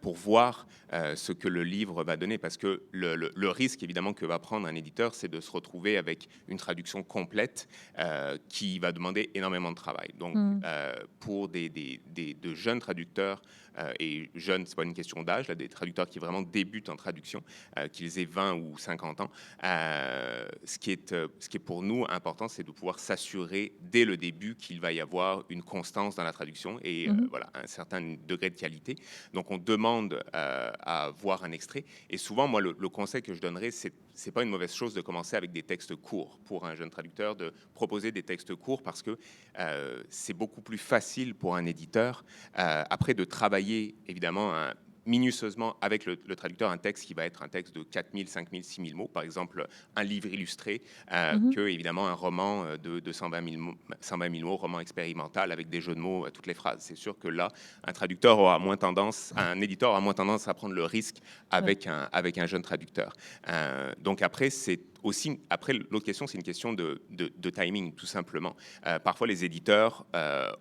[SPEAKER 3] pour voir ce que le livre va donner. Parce que le risque, évidemment, que va prendre un éditeur, c'est de se retrouver avec une traduction complète qui va demander énormément de travail. Donc, pour de jeunes traducteurs, et jeunes, c'est pas une question d'âge, là, des traducteurs qui vraiment débutent en traduction, qu'ils aient 20 ou 50 ans, ce qui est pour nous important, c'est de pouvoir s'assurer dès le début qu'il va y avoir une constance dans la traduction et voilà, un certain degré de qualité. Donc on demande à voir un extrait, et souvent moi le conseil que je donnerais, c'est pas une mauvaise chose de commencer avec des textes courts pour un jeune traducteur, de proposer des textes courts, parce que c'est beaucoup plus facile pour un éditeur après de travailler évidemment minutieusement avec le traducteur un texte qui va être un texte de 4000, 5000, 6000 mots, par exemple un livre illustré, que évidemment un roman de 120 000 mots, roman expérimental avec des jeux de mots à toutes les phrases. C'est sûr que là, un éditeur aura moins tendance à prendre le risque avec un jeune traducteur. Donc après, l'autre question, c'est une question de timing, tout simplement. Parfois, les éditeurs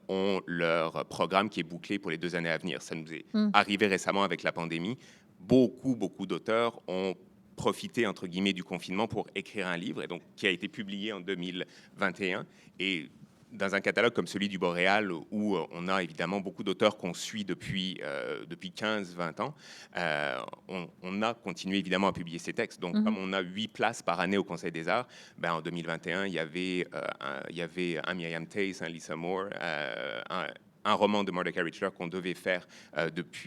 [SPEAKER 3] ont leur programme qui est bouclé pour les 2 années à venir. Ça nous est arrivé récemment avec la pandémie. Beaucoup d'auteurs ont profité, entre guillemets, du confinement pour écrire un livre, et donc, qui a été publié en 2021. Et dans un catalogue comme celui du Boréal, où on a évidemment beaucoup d'auteurs qu'on suit depuis 15-20 ans, on a continué évidemment à publier ces textes. Donc, comme on a 8 places par année au Conseil des Arts, en 2021, il y avait un Miriam Tace, un Lisa Moore, un roman de Mordecai Richler qu'on devait faire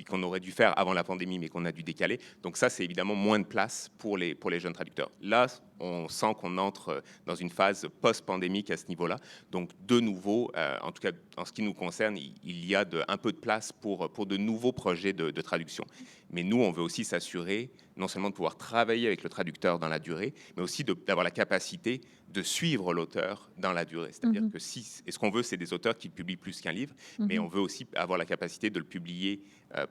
[SPEAKER 3] qu'on aurait dû faire avant la pandémie, mais qu'on a dû décaler. Donc ça, c'est évidemment moins de place pour les jeunes traducteurs. Là, on sent qu'on entre dans une phase post-pandémique à ce niveau-là. Donc, de nouveau, en tout cas, en ce qui nous concerne, il y a un peu de place pour de nouveaux projets de traduction. Mais nous, on veut aussi s'assurer non seulement de pouvoir travailler avec le traducteur dans la durée, mais aussi d'avoir la capacité de suivre l'auteur dans la durée. C'est-à-dire que ce qu'on veut, c'est des auteurs qui publient plus qu'un livre, mais on veut aussi avoir la capacité de le publier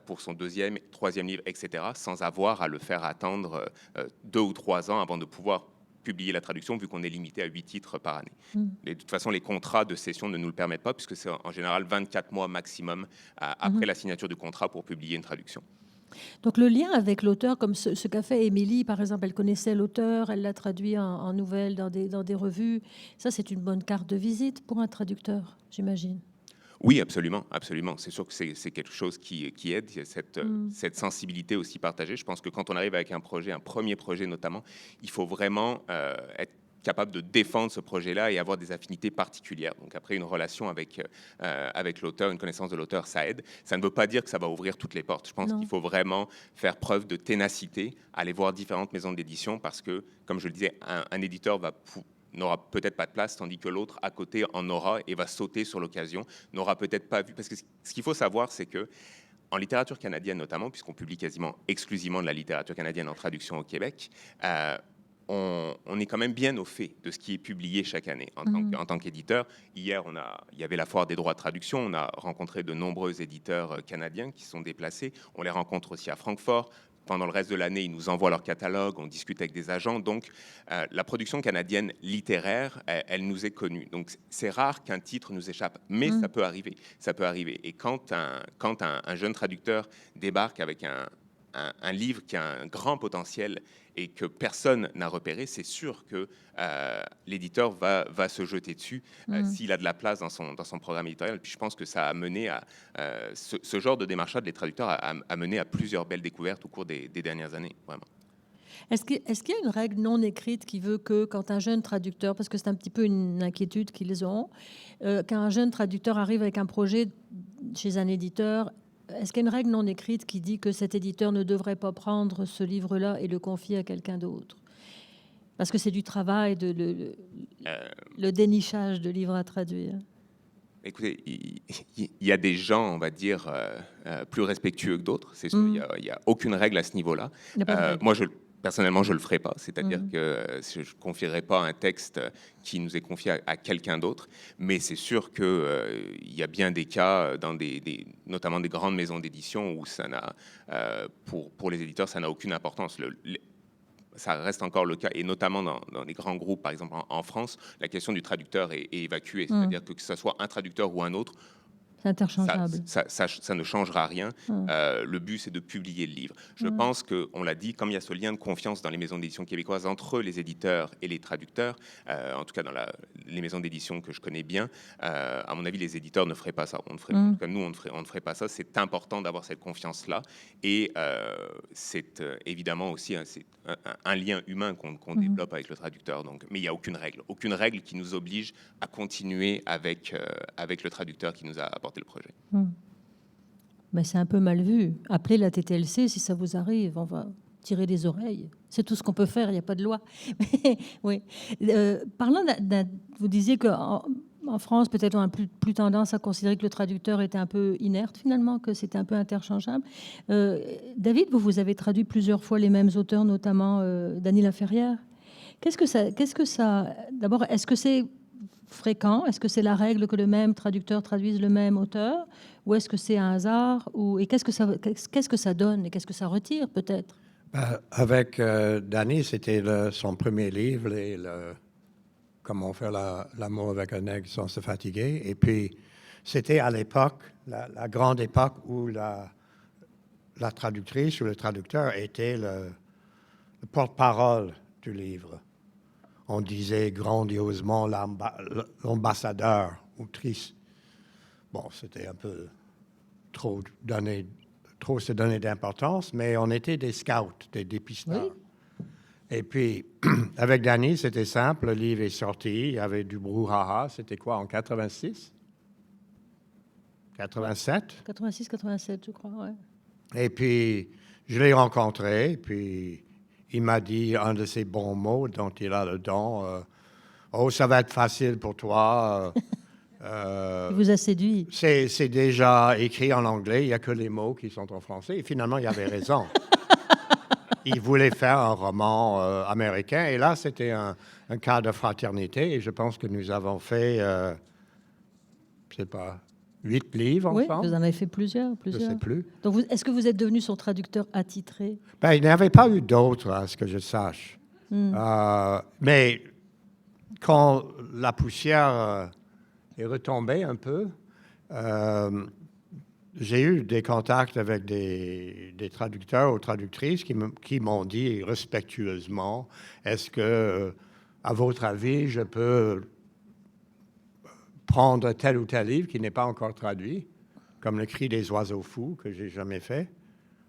[SPEAKER 3] pour son 2e, 3e livre, etc., sans avoir à le faire attendre 2 ou 3 ans avant de pouvoir publier la traduction, vu qu'on est limité à 8 titres par année. Et de toute façon, les contrats de cession ne nous le permettent pas, puisque c'est en général 24 mois maximum après la signature du contrat pour publier une traduction.
[SPEAKER 2] Donc le lien avec l'auteur, comme ce qu'a fait Émilie, par exemple, elle connaissait l'auteur, elle l'a traduit en nouvelles dans des revues. Ça, c'est une bonne carte de visite pour un traducteur, j'imagine.
[SPEAKER 3] Oui, absolument, absolument. C'est sûr que c'est quelque chose qui aide. Il y a cette sensibilité aussi partagée. Je pense que quand on arrive avec un premier projet notamment, il faut vraiment être capable de défendre ce projet-là et avoir des affinités particulières. Donc après, une relation avec l'auteur, une connaissance de l'auteur, ça aide. Ça ne veut pas dire que ça va ouvrir toutes les portes. Je pense qu'il faut vraiment faire preuve de ténacité, aller voir différentes maisons d'édition, parce que, comme je le disais, un éditeur n'aura peut-être pas de place, tandis que l'autre à côté en aura et va sauter sur l'occasion, n'aura peut-être pas vu. Parce que ce qu'il faut savoir, c'est que en littérature canadienne notamment, puisqu'on publie quasiment exclusivement de la littérature canadienne en traduction au Québec, on est quand même bien au fait de ce qui est publié chaque année en tant qu'éditeur. Hier, il y avait la foire des droits de traduction. On a rencontré de nombreux éditeurs canadiens qui sont déplacés. On les rencontre aussi à Francfort. Pendant le reste de l'année, ils nous envoient leur catalogue, on discute avec des agents. Donc, la production canadienne littéraire, elle nous est connue. Donc, c'est rare qu'un titre nous échappe, mais ça peut arriver. Ça peut arriver. Et quand un jeune traducteur débarque avec un livre qui a un grand potentiel et que personne n'a repéré, c'est sûr que l'éditeur va se jeter dessus s'il a de la place dans son programme éditorial. Puis je pense que ça a mené à ce genre de démarchage des traducteurs a mené à plusieurs belles découvertes au cours des dernières années, vraiment.
[SPEAKER 2] Est-ce qu'il y a une règle non écrite qui veut que quand un jeune traducteur, parce que c'est un petit peu une inquiétude qu'ils ont, quand un jeune traducteur arrive avec un projet chez un éditeur, est-ce qu'il y a une règle non écrite qui dit que cet éditeur ne devrait pas prendre ce livre-là et le confier à quelqu'un d'autre? Parce que c'est du travail, le dénichage de livres à traduire.
[SPEAKER 3] Écoutez, il y a des gens, on va dire, plus respectueux que d'autres. C'est sûr, il n'y a aucune règle à ce niveau-là. Moi, personnellement, je ne le ferai pas. C'est-à-dire que je ne confierai pas un texte qui nous est confié à quelqu'un d'autre. Mais c'est sûr qu'il y a bien des cas, notamment des grandes maisons d'édition, où pour les éditeurs, ça n'a aucune importance. Ça reste encore le cas, et notamment dans les grands groupes, par exemple en France, la question du traducteur est évacuée. C'est-à-dire que ce soit un traducteur ou un autre,
[SPEAKER 2] c'est interchangeable.
[SPEAKER 3] Ça ne changera rien. Le but, c'est de publier le livre. Je pense qu'on l'a dit, comme il y a ce lien de confiance dans les maisons d'édition québécoises entre les éditeurs et les traducteurs, en tout cas dans les maisons d'édition que je connais bien, à mon avis, les éditeurs ne feraient pas ça. En tout cas, nous, on ne ferait pas ça. C'est important d'avoir cette confiance-là. Et c'est évidemment aussi un lien humain qu'on développe avec le traducteur. Donc, mais il n'y a aucune règle qui nous oblige à continuer avec le traducteur qui nous a apporté le projet.
[SPEAKER 2] Mais c'est un peu mal vu. Appelez la TTLC si ça vous arrive, on va tirer les oreilles. C'est tout ce qu'on peut faire, il n'y a pas de loi. Oui. Parlant vous disiez que En France, peut-être on a plus tendance à considérer que le traducteur était un peu inerte finalement, que c'était un peu interchangeable. David, vous avez traduit plusieurs fois les mêmes auteurs, notamment Dany Laferrière. Qu'est-ce que ça... D'abord, est-ce que c'est fréquent? Est-ce que c'est la règle que le même traducteur traduise le même auteur? Ou est-ce que c'est un hasard? Et qu'est-ce que ça donne? Et qu'est-ce que ça retire peut-être?
[SPEAKER 4] Avec Dany, c'était son premier livre, Comment faire l'amour avec un nègre sans se fatiguer. Et puis, c'était à l'époque, la grande époque où la traductrice ou le traducteur était le porte-parole du livre. On disait grandiosement l'ambassadeur, autrice. Bon, c'était un peu trop se donner d'importance, mais on était des scouts, des dépisteurs.
[SPEAKER 2] Oui.
[SPEAKER 4] Et puis, avec Dany, c'était simple, le livre est sorti, il y avait du brouhaha, c'était quoi, en 86? 87?
[SPEAKER 2] 86, 87, je crois, ouais.
[SPEAKER 4] Et puis, je l'ai rencontré, puis il m'a dit un de ces bons mots dont il a le don. Oh, ça va être facile pour toi.
[SPEAKER 2] Il vous a séduit.
[SPEAKER 4] C'est déjà écrit en anglais, il n'y a que les mots qui sont en français. Et finalement, il avait raison. Il voulait faire un roman américain. Et là, c'était un cas de fraternité. Et je pense que nous avons fait, je ne sais pas, 8 livres
[SPEAKER 2] Oui,
[SPEAKER 4] ensemble.
[SPEAKER 2] vous en avez fait plusieurs.
[SPEAKER 4] Je ne sais plus.
[SPEAKER 2] Donc, est-ce que vous êtes devenu son traducteur attitré?
[SPEAKER 4] Ben, il n'y avait pas eu d'autres, à ce que je sache. Mais quand la poussière est retombée un peu, j'ai eu des contacts avec des traducteurs ou traductrices qui m'ont dit respectueusement, est-ce que, à votre avis, je peux prendre tel ou tel livre qui n'est pas encore traduit, comme Le cri des oiseaux fous, que j'ai jamais fait.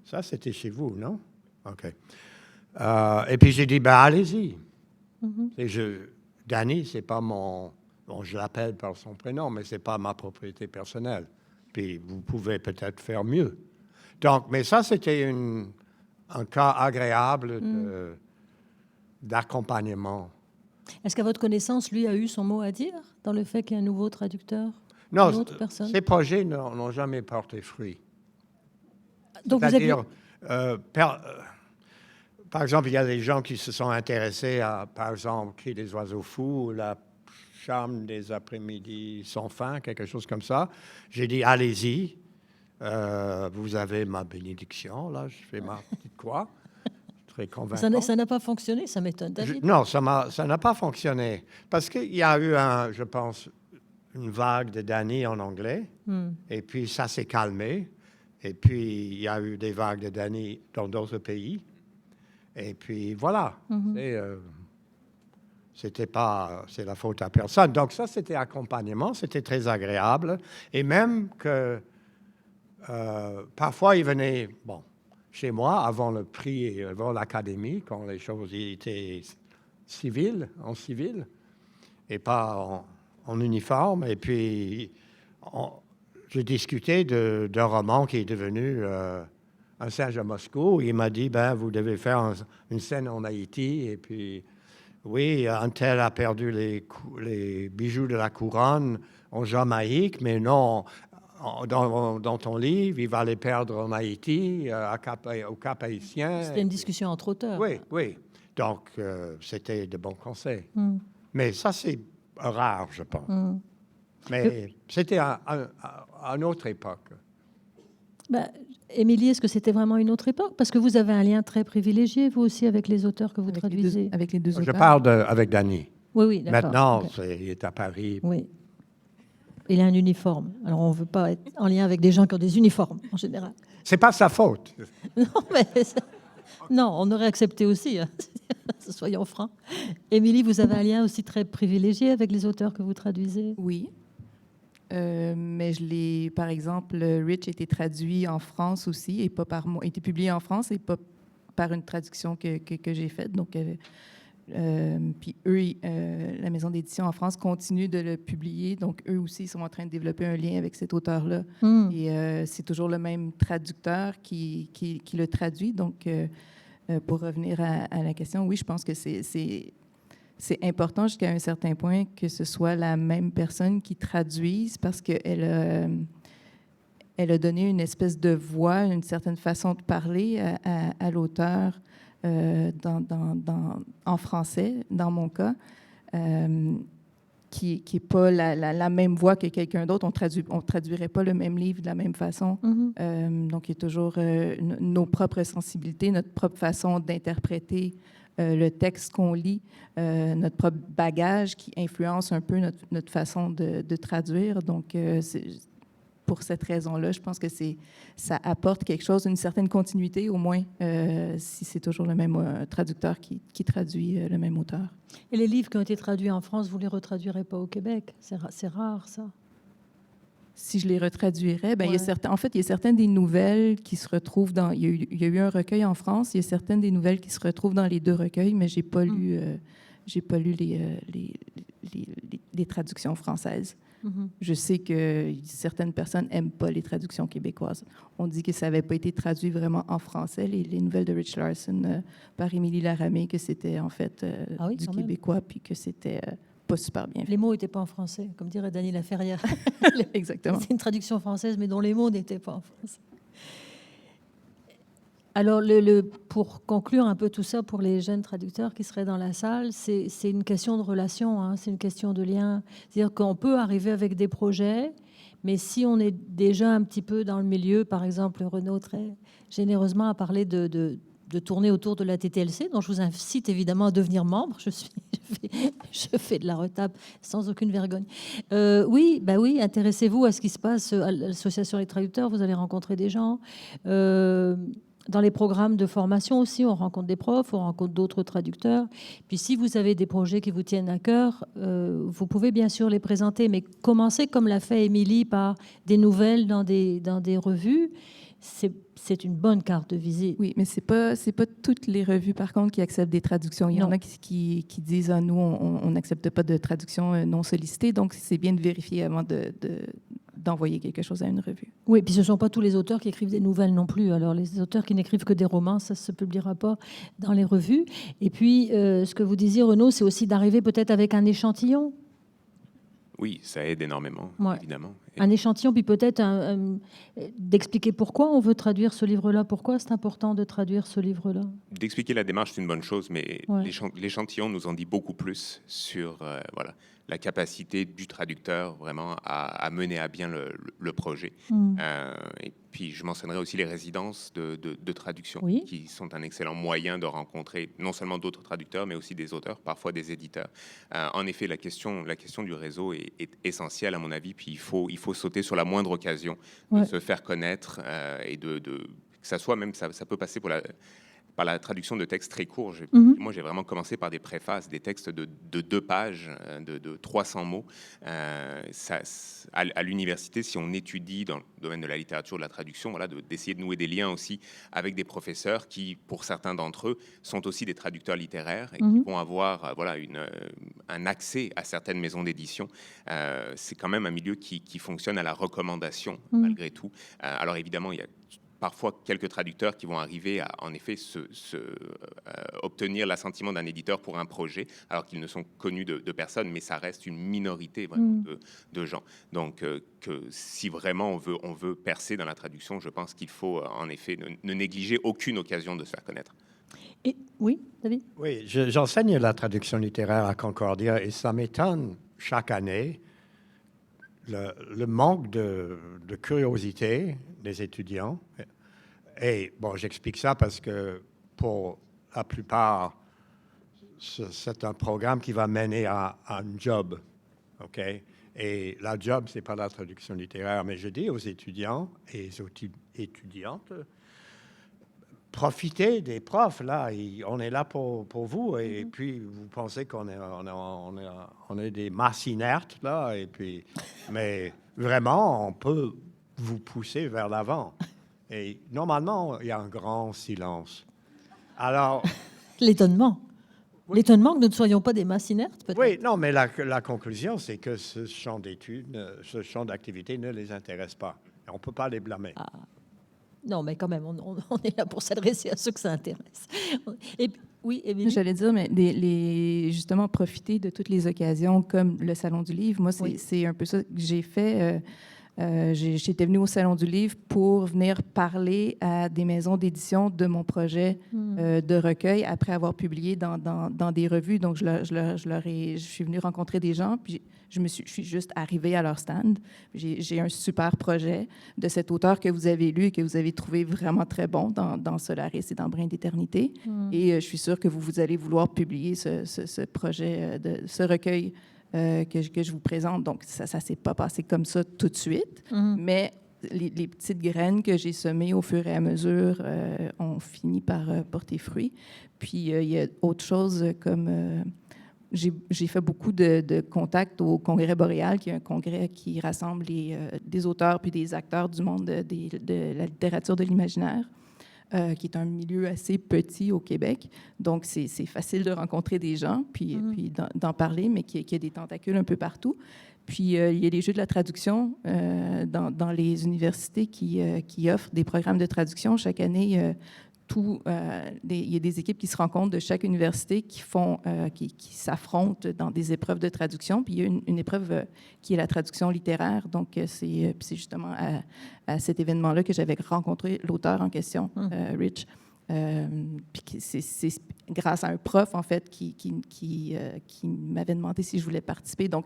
[SPEAKER 4] Ça, c'était chez vous, non? OK. Et puis j'ai dit, ben allez-y. Dany, c'est pas mon... Bon, je l'appelle par son prénom, mais c'est pas ma propriété personnelle. Puis vous pouvez peut-être faire mieux. Donc, mais ça, c'était un cas agréable d'accompagnement.
[SPEAKER 2] Est-ce qu'à votre connaissance, lui a eu son mot à dire dans le fait qu'il y a un nouveau traducteur?
[SPEAKER 4] Non,
[SPEAKER 2] Une autre personne?
[SPEAKER 4] ces projets n'ont jamais porté fruit.
[SPEAKER 2] Donc
[SPEAKER 4] C'est-à-dire, par exemple, il y a des gens qui se sont intéressés à, par exemple, Cri des oiseaux fous, La charme des après-midi sans fin, quelque chose comme ça. J'ai dit, allez-y, vous avez ma bénédiction, là, je fais ma petite croix. Très convaincant.
[SPEAKER 2] Ça n'a pas fonctionné, ça m'étonne.
[SPEAKER 4] Non, ça n'a pas fonctionné. Parce qu'il y a eu, je pense, une vague de Dany en anglais, et puis ça s'est calmé. Et puis, il y a eu des vagues de Dany dans d'autres pays. Et puis, voilà. C'est la faute à personne. Donc, ça, c'était accompagnement, c'était très agréable. Et même que, parfois, il venait, chez moi, avant le prix et avant l'académie, quand les choses étaient en civil, et pas en uniforme. Et puis, je discutais d'un roman qui est devenu Un singe à Moscou. Il m'a dit, vous devez faire une scène en Haïti. Et puis, oui, un tel a perdu les bijoux de la couronne en Jamaïque, mais non, dans ton livre, il va les perdre en Haïti, au Cap Haïtien.
[SPEAKER 2] C'était une discussion entre auteurs.
[SPEAKER 4] Oui. Donc, c'était de bons conseils. Mais ça, c'est rare, je pense. Mais c'était à une autre époque.
[SPEAKER 2] Émilie, est-ce que c'était vraiment une autre époque? Parce que vous avez un lien très privilégié, vous aussi, avec les auteurs que vous traduisez.
[SPEAKER 5] Avec les deux auteurs.
[SPEAKER 4] Je parle avec Dany.
[SPEAKER 2] Oui, d'accord.
[SPEAKER 4] Maintenant,
[SPEAKER 2] Okay.
[SPEAKER 4] Il est à Paris.
[SPEAKER 2] Oui. Il a un uniforme. Alors, on ne veut pas être en lien avec des gens qui ont des uniformes, en général.
[SPEAKER 4] C'est pas sa faute.
[SPEAKER 2] Non, on aurait accepté aussi, hein. Soyons francs. Émilie, vous avez un lien aussi très privilégié avec les auteurs que vous traduisez?
[SPEAKER 5] Oui. Mais par exemple, Rich a été traduit en France aussi, et pas par moi, a été publié en France et pas par une traduction que j'ai faite. Donc, puis eux, la maison d'édition en France continue de le publier. Donc, eux aussi, ils sont en train de développer un lien avec cet auteur-là. Et c'est toujours le même traducteur qui le traduit. Donc, pour revenir à la question, oui, je pense que c'est c'est important jusqu'à un certain point que ce soit la même personne qui traduise parce qu'elle elle a donné une espèce de voix, une certaine façon de parler à l'auteur en français, dans mon cas, qui n'est pas la même voix que quelqu'un d'autre. On traduirait pas le même livre de la même façon. Donc, il y a toujours nos propres sensibilités, notre propre façon d'interpréter le texte qu'on lit, notre propre bagage qui influence un peu notre façon de traduire. Donc, pour cette raison-là, je pense que ça apporte quelque chose, une certaine continuité, au moins, si c'est toujours le même traducteur qui traduit le même auteur.
[SPEAKER 2] Et les livres qui ont été traduits en France, vous ne les retraduirez pas au Québec? C'est rare, ça.
[SPEAKER 5] Si je les retraduirais, ben,
[SPEAKER 2] Ouais.
[SPEAKER 5] en fait, il y a certaines des nouvelles qui se retrouvent dans... Il y a eu un recueil en France, il y a certaines des nouvelles qui se retrouvent dans les deux recueils, mais je n'ai pas lu, les traductions françaises. Je sais que certaines personnes n'aiment pas les traductions québécoises. On dit que ça n'avait pas été traduit vraiment en français, les nouvelles de Rich Larson par Émilie Laramée, que c'était en fait du québécois, puis que c'était pas super bien fait.
[SPEAKER 2] Les mots n'étaient pas en français, comme dirait Dany Laferrière.
[SPEAKER 5] Exactement.
[SPEAKER 2] C'est une traduction française, mais dont les mots n'étaient pas en français. Alors, pour conclure un peu tout ça, pour les jeunes traducteurs qui seraient dans la salle, c'est une question de relation, hein, c'est une question de lien. C'est-à-dire qu'on peut arriver avec des projets, mais si on est déjà un petit peu dans le milieu, par exemple, Renaud très généreusement a parlé de tourner autour de la TTLC, dont je vous incite évidemment à devenir membre. Je fais de la retape sans aucune vergogne. Oui, intéressez-vous à ce qui se passe à l'association des traducteurs. Vous allez rencontrer des gens. Dans les programmes de formation aussi, on rencontre des profs, on rencontre d'autres traducteurs. Puis si vous avez des projets qui vous tiennent à cœur, vous pouvez bien sûr les présenter, mais commencez comme l'a fait Émilie par des nouvelles dans des revues. C'est une bonne carte de visite.
[SPEAKER 5] Oui, mais c'est pas toutes les revues, par contre, qui acceptent des traductions. Il y en a qui disent nous, on n'accepte pas de traduction non sollicitée. Donc, c'est bien de vérifier avant d'envoyer quelque chose à une revue.
[SPEAKER 2] Oui, puis ce ne sont pas tous les auteurs qui écrivent des nouvelles non plus. Alors, les auteurs qui n'écrivent que des romans, ça ne se publiera pas dans les revues. Et puis, ce que vous disiez, Renaud, c'est aussi d'arriver peut-être avec un échantillon.
[SPEAKER 3] Oui, ça aide énormément, évidemment.
[SPEAKER 2] Un échantillon, puis peut-être d'expliquer pourquoi on veut traduire ce livre-là, pourquoi c'est important de traduire ce livre-là.
[SPEAKER 3] D'expliquer la démarche, c'est une bonne chose, mais l'échantillon nous en dit beaucoup plus sur la capacité du traducteur vraiment à mener à bien le projet. Et puis, je mentionnerai aussi les résidences de traduction, qui sont un excellent moyen de rencontrer non seulement d'autres traducteurs, mais aussi des auteurs, parfois des éditeurs. En effet, la question du réseau est essentielle, à mon avis, puis il faut sauter sur la moindre occasion de se faire connaître et que ça soit même, ça peut passer par la traduction de textes très courts. Moi, j'ai vraiment commencé par des préfaces, des textes de 2 pages, de 300 mots. À l'université, si on étudie dans le domaine de la littérature, de la traduction, d'essayer de nouer des liens aussi avec des professeurs qui, pour certains d'entre eux, sont aussi des traducteurs littéraires et qui vont avoir un accès à certaines maisons d'édition. C'est quand même un milieu qui fonctionne à la recommandation, malgré tout. Alors évidemment, il y a parfois quelques traducteurs qui vont arriver à, en effet, obtenir l'assentiment d'un éditeur pour un projet, alors qu'ils ne sont connus de personne, mais ça reste une minorité vraiment de gens. Donc, que si vraiment on veut percer dans la traduction, je pense qu'il faut, en effet, ne négliger aucune occasion de se faire connaître.
[SPEAKER 2] Oui, David?
[SPEAKER 4] Oui, j'enseigne la traduction littéraire à Concordia et ça m'étonne chaque année le manque de curiosité des étudiants. Et bon, j'explique ça parce que pour la plupart, c'est un programme qui va mener à un job, OK? Et la job, c'est pas la traduction littéraire, mais je dis aux étudiants et aux étudiantes, profitez des profs, là, on est là pour vous, et puis vous pensez qu'on est des masses inertes, là, et puis, mais vraiment, on peut vous pousser vers l'avant. Et normalement, il y a un grand silence. Alors...
[SPEAKER 2] L'étonnement. Oui. L'étonnement que nous ne soyons pas des masses inertes, peut-être.
[SPEAKER 4] Oui, non, mais la conclusion, c'est que ce champ d'études, ce champ d'activité ne les intéresse pas. On ne peut pas les blâmer.
[SPEAKER 2] Ah. Non, mais quand même, on est là pour s'adresser à ceux que ça intéresse. Et Oui, Émilie?
[SPEAKER 5] J'allais dire, mais justement, profiter de toutes les occasions comme le Salon du Livre. Moi,
[SPEAKER 2] Oui.
[SPEAKER 5] c'est un peu ça que j'ai fait. J'étais venue au Salon du Livre pour venir parler à des maisons d'édition de mon projet de recueil après avoir publié dans des revues. Donc, je suis venue rencontrer des gens, puis je suis juste arrivée à leur stand. J'ai un super projet de cet auteur que vous avez lu et que vous avez trouvé vraiment très bon dans Solaris et dans Brin d'éternité. Et je suis sûre que vous allez vouloir publier ce projet, ce recueil que je vous présente. Donc, ça ne s'est pas passé comme ça tout de suite, mais les petites graines que j'ai semées au fur et à mesure ont fini par porter fruit. Puis, il y a autre chose comme... j'ai fait beaucoup de contacts au Congrès boréal, qui est un congrès qui rassemble des auteurs puis des acteurs du monde de la littérature de l'imaginaire. Qui est un milieu assez petit au Québec. Donc, c'est facile de rencontrer des gens, puis d'en parler, mais qui a des tentacules un peu partout. Puis, il y a les Jeux de la traduction dans les universités qui offrent des programmes de traduction. Chaque année, il y a des équipes qui se rencontrent de chaque université qui s'affrontent dans des épreuves de traduction. Puis il y a une épreuve qui est la traduction littéraire. Donc, c'est justement à cet événement-là que j'avais rencontré l'auteur en question, Rich. Puis c'est grâce à un prof, en fait, qui m'avait demandé si je voulais participer. Donc,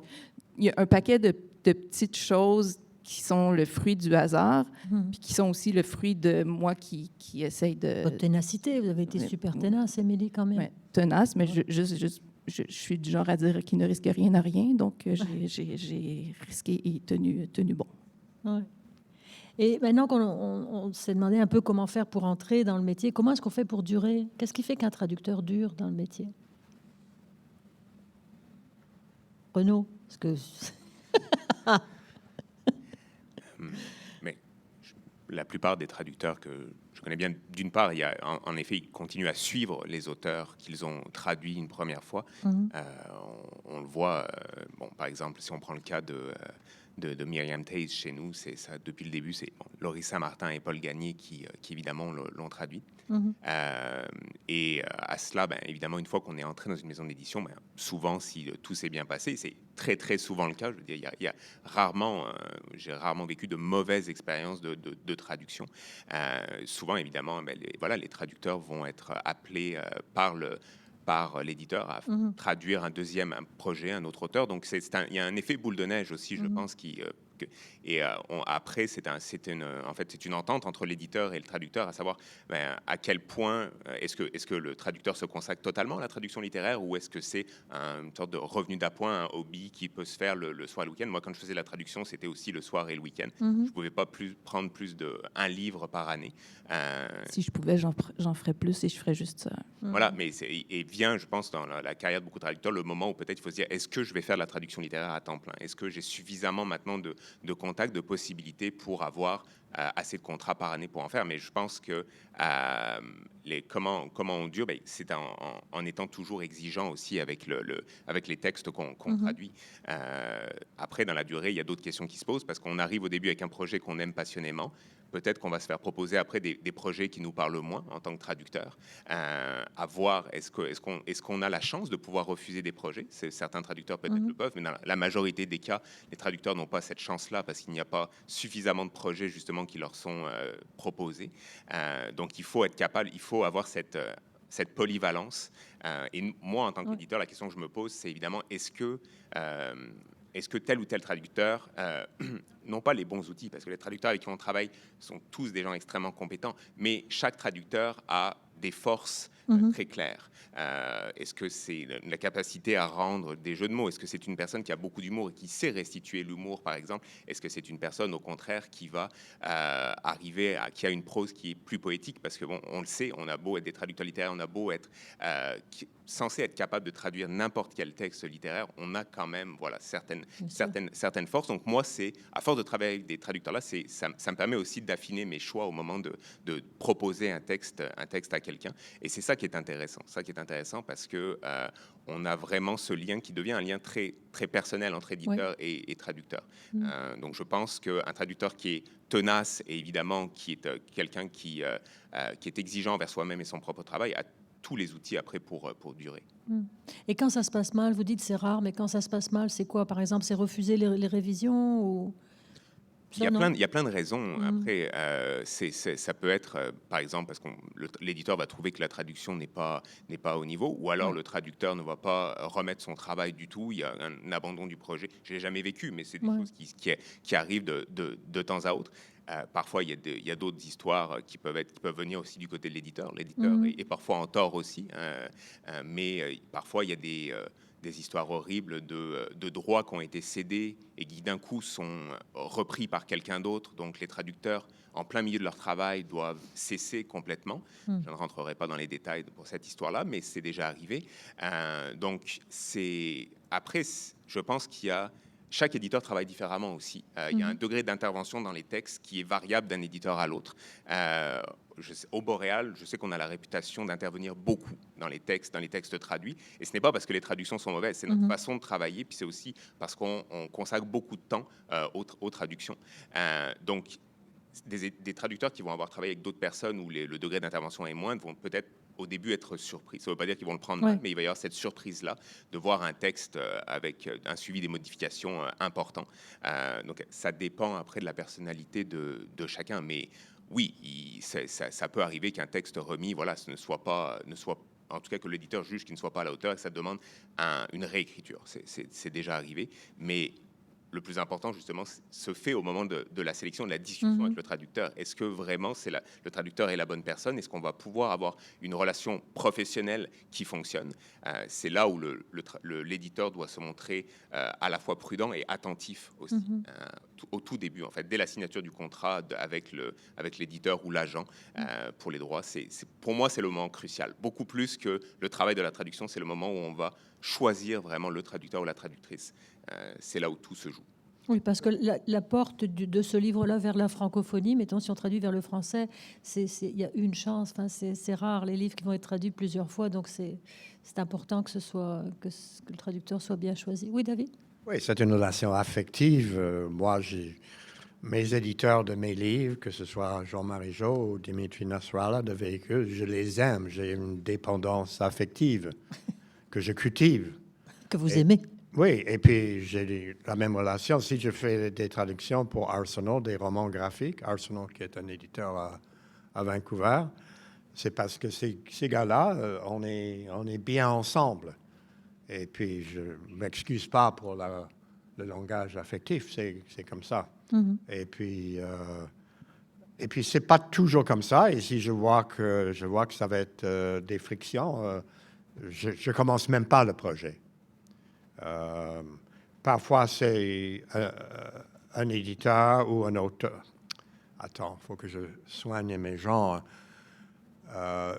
[SPEAKER 5] il y a un paquet de petites choses qui sont le fruit du hasard, puis qui sont aussi le fruit de moi qui essaye de...
[SPEAKER 2] Votre ténacité, vous avez été super ténace, Émilie, quand même.
[SPEAKER 5] Ouais, tenace, mais je suis du genre à dire qui ne risque rien à rien, donc j'ai risqué et tenu bon.
[SPEAKER 2] Ouais. Et maintenant qu'on s'est demandé un peu comment faire pour entrer dans le métier, comment est-ce qu'on fait pour durer? Qu'est-ce qui fait qu'un traducteur dure dans le métier? Renaud, parce que...
[SPEAKER 3] Mais la plupart des traducteurs que je connais bien, d'une part, il y a, en effet, ils continuent à suivre les auteurs qu'ils ont traduits une première fois. On le voit, bon, par exemple, si on prend le cas de Myriam Taze chez nous, c'est ça depuis le début, c'est Laurie Saint-Martin et Paul Gagné qui évidemment l'ont traduit. À cela, évidemment, une fois qu'on est entré dans une maison d'édition, souvent, si tout s'est bien passé, c'est très très souvent le cas. Je veux dire, il y a rarement, j'ai rarement vécu de mauvaises expériences de traduction. Souvent, évidemment, les traducteurs vont être appelés par l'éditeur à traduire un projet, un autre auteur. Donc, il y a un effet boule de neige aussi, je pense, après, c'est une entente entre l'éditeur et le traducteur, à savoir à quel point est-ce que le traducteur se consacre totalement à la traduction littéraire, ou est-ce que c'est une sorte de revenu d'appoint, un hobby qui peut se faire le soir et le week-end. Moi, quand je faisais la traduction, c'était aussi le soir et le week-end. Je ne pouvais pas prendre plus d'un livre par année.
[SPEAKER 5] Si je pouvais, j'en ferais plus et je ferais juste ça.
[SPEAKER 3] Voilà, mais vient, je pense, dans la carrière de beaucoup de traducteurs, le moment où peut-être il faut se dire, est-ce que je vais faire de la traduction littéraire à temps plein? Est-ce que j'ai suffisamment maintenant de contacts, de possibilités pour avoir assez de contrats par année pour en faire? Mais je pense que comment on dure, c'est en étant toujours exigeant aussi avec les textes qu'on traduit. Après, dans la durée, il y a d'autres questions qui se posent, parce qu'on arrive au début avec un projet qu'on aime passionnément. Peut-être qu'on va se faire proposer après des projets qui nous parlent moins en tant que traducteur. À voir, est-ce qu'on a la chance de pouvoir refuser des projets? Certains traducteurs peut-être le peuvent, mais dans la majorité des cas, les traducteurs n'ont pas cette chance-là parce qu'il n'y a pas suffisamment de projets justement qui leur sont proposés. Donc il faut être capable, il faut avoir cette polyvalence. Et moi, en tant qu'éditeur, la question que je me pose, c'est évidemment, est-ce que tel ou tel traducteur n'ont pas les bons outils? Parce que les traducteurs avec qui on travaille sont tous des gens extrêmement compétents, mais chaque traducteur a des forces très claires. Est-ce que c'est la capacité à rendre des jeux de mots? Est-ce que c'est une personne qui a beaucoup d'humour et qui sait restituer l'humour, par exemple? Est-ce que c'est une personne, au contraire, qui va qui a une prose qui est plus poétique? Parce que, bon, on le sait, on a beau être des traducteurs littéraires, on a beau être censé être capable de traduire n'importe quel texte littéraire, on a quand même certaines forces. Donc moi, à force de travailler avec des traducteurs-là, ça me permet aussi d'affiner mes choix au moment de proposer un texte à quelqu'un. Et c'est ça qui est intéressant. Parce que on a vraiment ce lien qui devient un lien très, très personnel entre éditeur et traducteur. Donc je pense qu'un traducteur qui est tenace et évidemment qui est quelqu'un qui est exigeant envers soi-même et son propre travail a tous les outils après pour durer.
[SPEAKER 2] Et quand ça se passe mal, vous dites c'est rare, mais quand ça se passe mal, c'est quoi? Par exemple, c'est refuser les révisions ou...
[SPEAKER 3] Il y a plein de raisons. Après, ça peut être, par exemple, parce que l'éditeur va trouver que la traduction n'est pas au niveau, ou alors le traducteur ne va pas remettre son travail du tout. Il y a un abandon du projet. Je l'ai jamais vécu, mais c'est des choses qui arrivent de temps à autre. Parfois, il y a d'autres histoires qui peuvent venir aussi du côté de l'éditeur. L'éditeur est parfois en tort aussi, mais parfois il y a des histoires horribles de droits qui ont été cédés et qui d'un coup sont repris par quelqu'un d'autre. Donc les traducteurs, en plein milieu de leur travail, doivent cesser complètement. Je ne rentrerai pas dans les détails pour cette histoire-là, mais c'est déjà arrivé. Donc après, je pense qu'il y a... Chaque éditeur travaille différemment aussi. Il y a un degré d'intervention dans les textes qui est variable d'un éditeur à l'autre. Au Boréal, je sais qu'on a la réputation d'intervenir beaucoup dans les textes traduits. Et ce n'est pas parce que les traductions sont mauvaises, c'est notre façon de travailler. Puis c'est aussi parce qu'on consacre beaucoup de temps aux traductions. Donc, des traducteurs qui vont avoir travaillé avec d'autres personnes où le degré d'intervention est moindre vont peut-être au début être surpris. Ça ne veut pas dire qu'ils vont le prendre mal, mais il va y avoir cette surprise-là de voir un texte avec un suivi des modifications important. Donc, ça dépend après de la personnalité de chacun. Mais oui, ça peut arriver qu'un texte remis, voilà, ne soit en tout cas que l'éditeur juge qu'il ne soit pas à la hauteur et que ça demande une réécriture. C'est déjà arrivé. Mais le plus important, justement, se fait au moment de la sélection, de la discussion avec le traducteur. Est-ce que vraiment le traducteur est la bonne personne? Est-ce qu'on va pouvoir avoir une relation professionnelle qui fonctionne? C'est là où l'éditeur doit se montrer à la fois prudent et attentif aussi, au tout début, en fait, dès la signature du contrat avec l'éditeur ou l'agent pour les droits. Pour moi, c'est le moment crucial. Beaucoup plus que le travail de la traduction, c'est le moment où on va choisir vraiment le traducteur ou la traductrice. C'est là où tout se joue.
[SPEAKER 2] Oui, parce que la porte de ce livre-là vers la francophonie, mettons, si on traduit vers le français, il y a une chance. Enfin, c'est rare les livres qui vont être traduits plusieurs fois, donc c'est important que le traducteur soit bien choisi. Oui, David?
[SPEAKER 4] Oui, c'est une relation affective. Moi, mes éditeurs de mes livres, que ce soit Jean-Marie Jo ou Dimitri Nasrallah de Véhicule, je les aime. J'ai une dépendance affective que je cultive.
[SPEAKER 2] Que vous aimez.
[SPEAKER 4] Oui, et puis j'ai la même relation. Si je fais des traductions pour Arsenal, des romans graphiques, Arsenal qui est un éditeur à Vancouver, c'est parce que ces gars-là, on est bien ensemble. Et puis je ne m'excuse pas pour le langage affectif, c'est comme ça. Et puis c'est pas toujours comme ça. Et si je vois que ça va être des frictions, je commence même pas le projet. Parfois, c'est un éditeur ou un auteur. Attends, il faut que je soigne mes gens.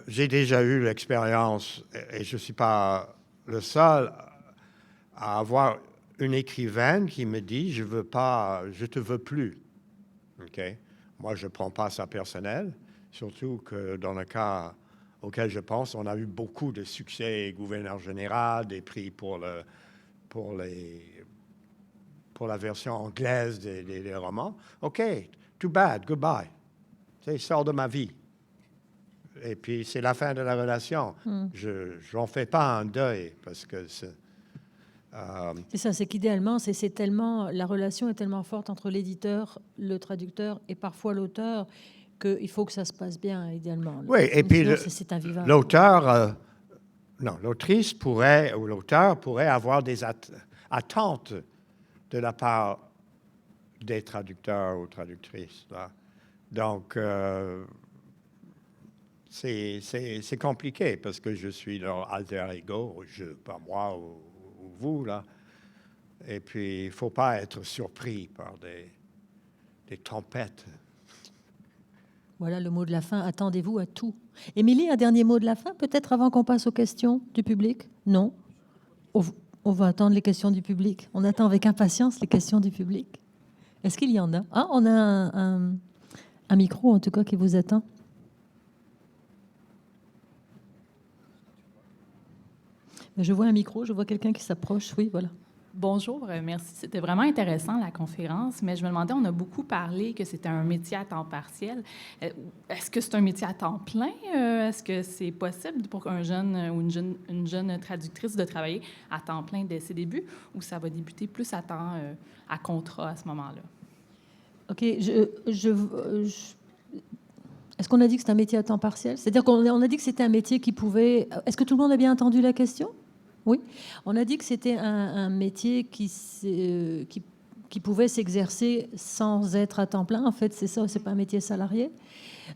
[SPEAKER 4] J'ai déjà eu l'expérience, et je ne suis pas le seul, à avoir une écrivaine qui me dit « je te veux plus ». Okay? Moi, je ne prends pas ça personnel, surtout que dans le cas auquel je pense, on a eu beaucoup de succès, gouverneur général, des prix pour la version anglaise des romans. OK, too bad, goodbye. C'est sort de ma vie. Et puis, c'est la fin de la relation. Je n'en fais pas un deuil parce que c'est...
[SPEAKER 2] C'est ça, c'est qu'idéalement, la relation est tellement forte entre l'éditeur, le traducteur et parfois l'auteur qu'il faut que ça se passe bien, idéalement.
[SPEAKER 4] Oui, et puis
[SPEAKER 2] c'est invivable.
[SPEAKER 4] L'auteur... Non, l'autrice ou l'auteur pourrait avoir des attentes de la part des traducteurs ou traductrices. Là. Donc, c'est compliqué parce que je suis leur alter ego, pas moi ou vous, là. Et puis, il ne faut pas être surpris par des tempêtes.
[SPEAKER 2] Voilà le mot de la fin. Attendez-vous à tout. Émilie, un dernier mot de la fin, peut-être avant qu'on passe aux questions du public? Non? On va attendre les questions du public. On attend avec impatience les questions du public. Est-ce qu'il y en a? Ah, on a un micro, en tout cas, qui vous attend. Je vois un micro, je vois quelqu'un qui s'approche. Oui, voilà.
[SPEAKER 6] Bonjour, merci. C'était vraiment intéressant, la conférence, mais je me demandais, on a beaucoup parlé que c'était un métier à temps partiel. Est-ce que c'est un métier à temps plein? Est-ce que c'est possible pour un jeune ou une jeune traductrice de travailler à temps plein dès ses débuts, ou ça va débuter plus à temps à contrat à ce moment-là?
[SPEAKER 2] OK. Est-ce qu'on a dit que c'est un métier à temps partiel? C'est-à-dire qu'on a dit que c'était un métier qui pouvait... Est-ce que tout le monde a bien entendu la question? Oui. On a dit que c'était un métier qui pouvait s'exercer sans être à temps plein. En fait, c'est ça, c'est pas un métier salarié.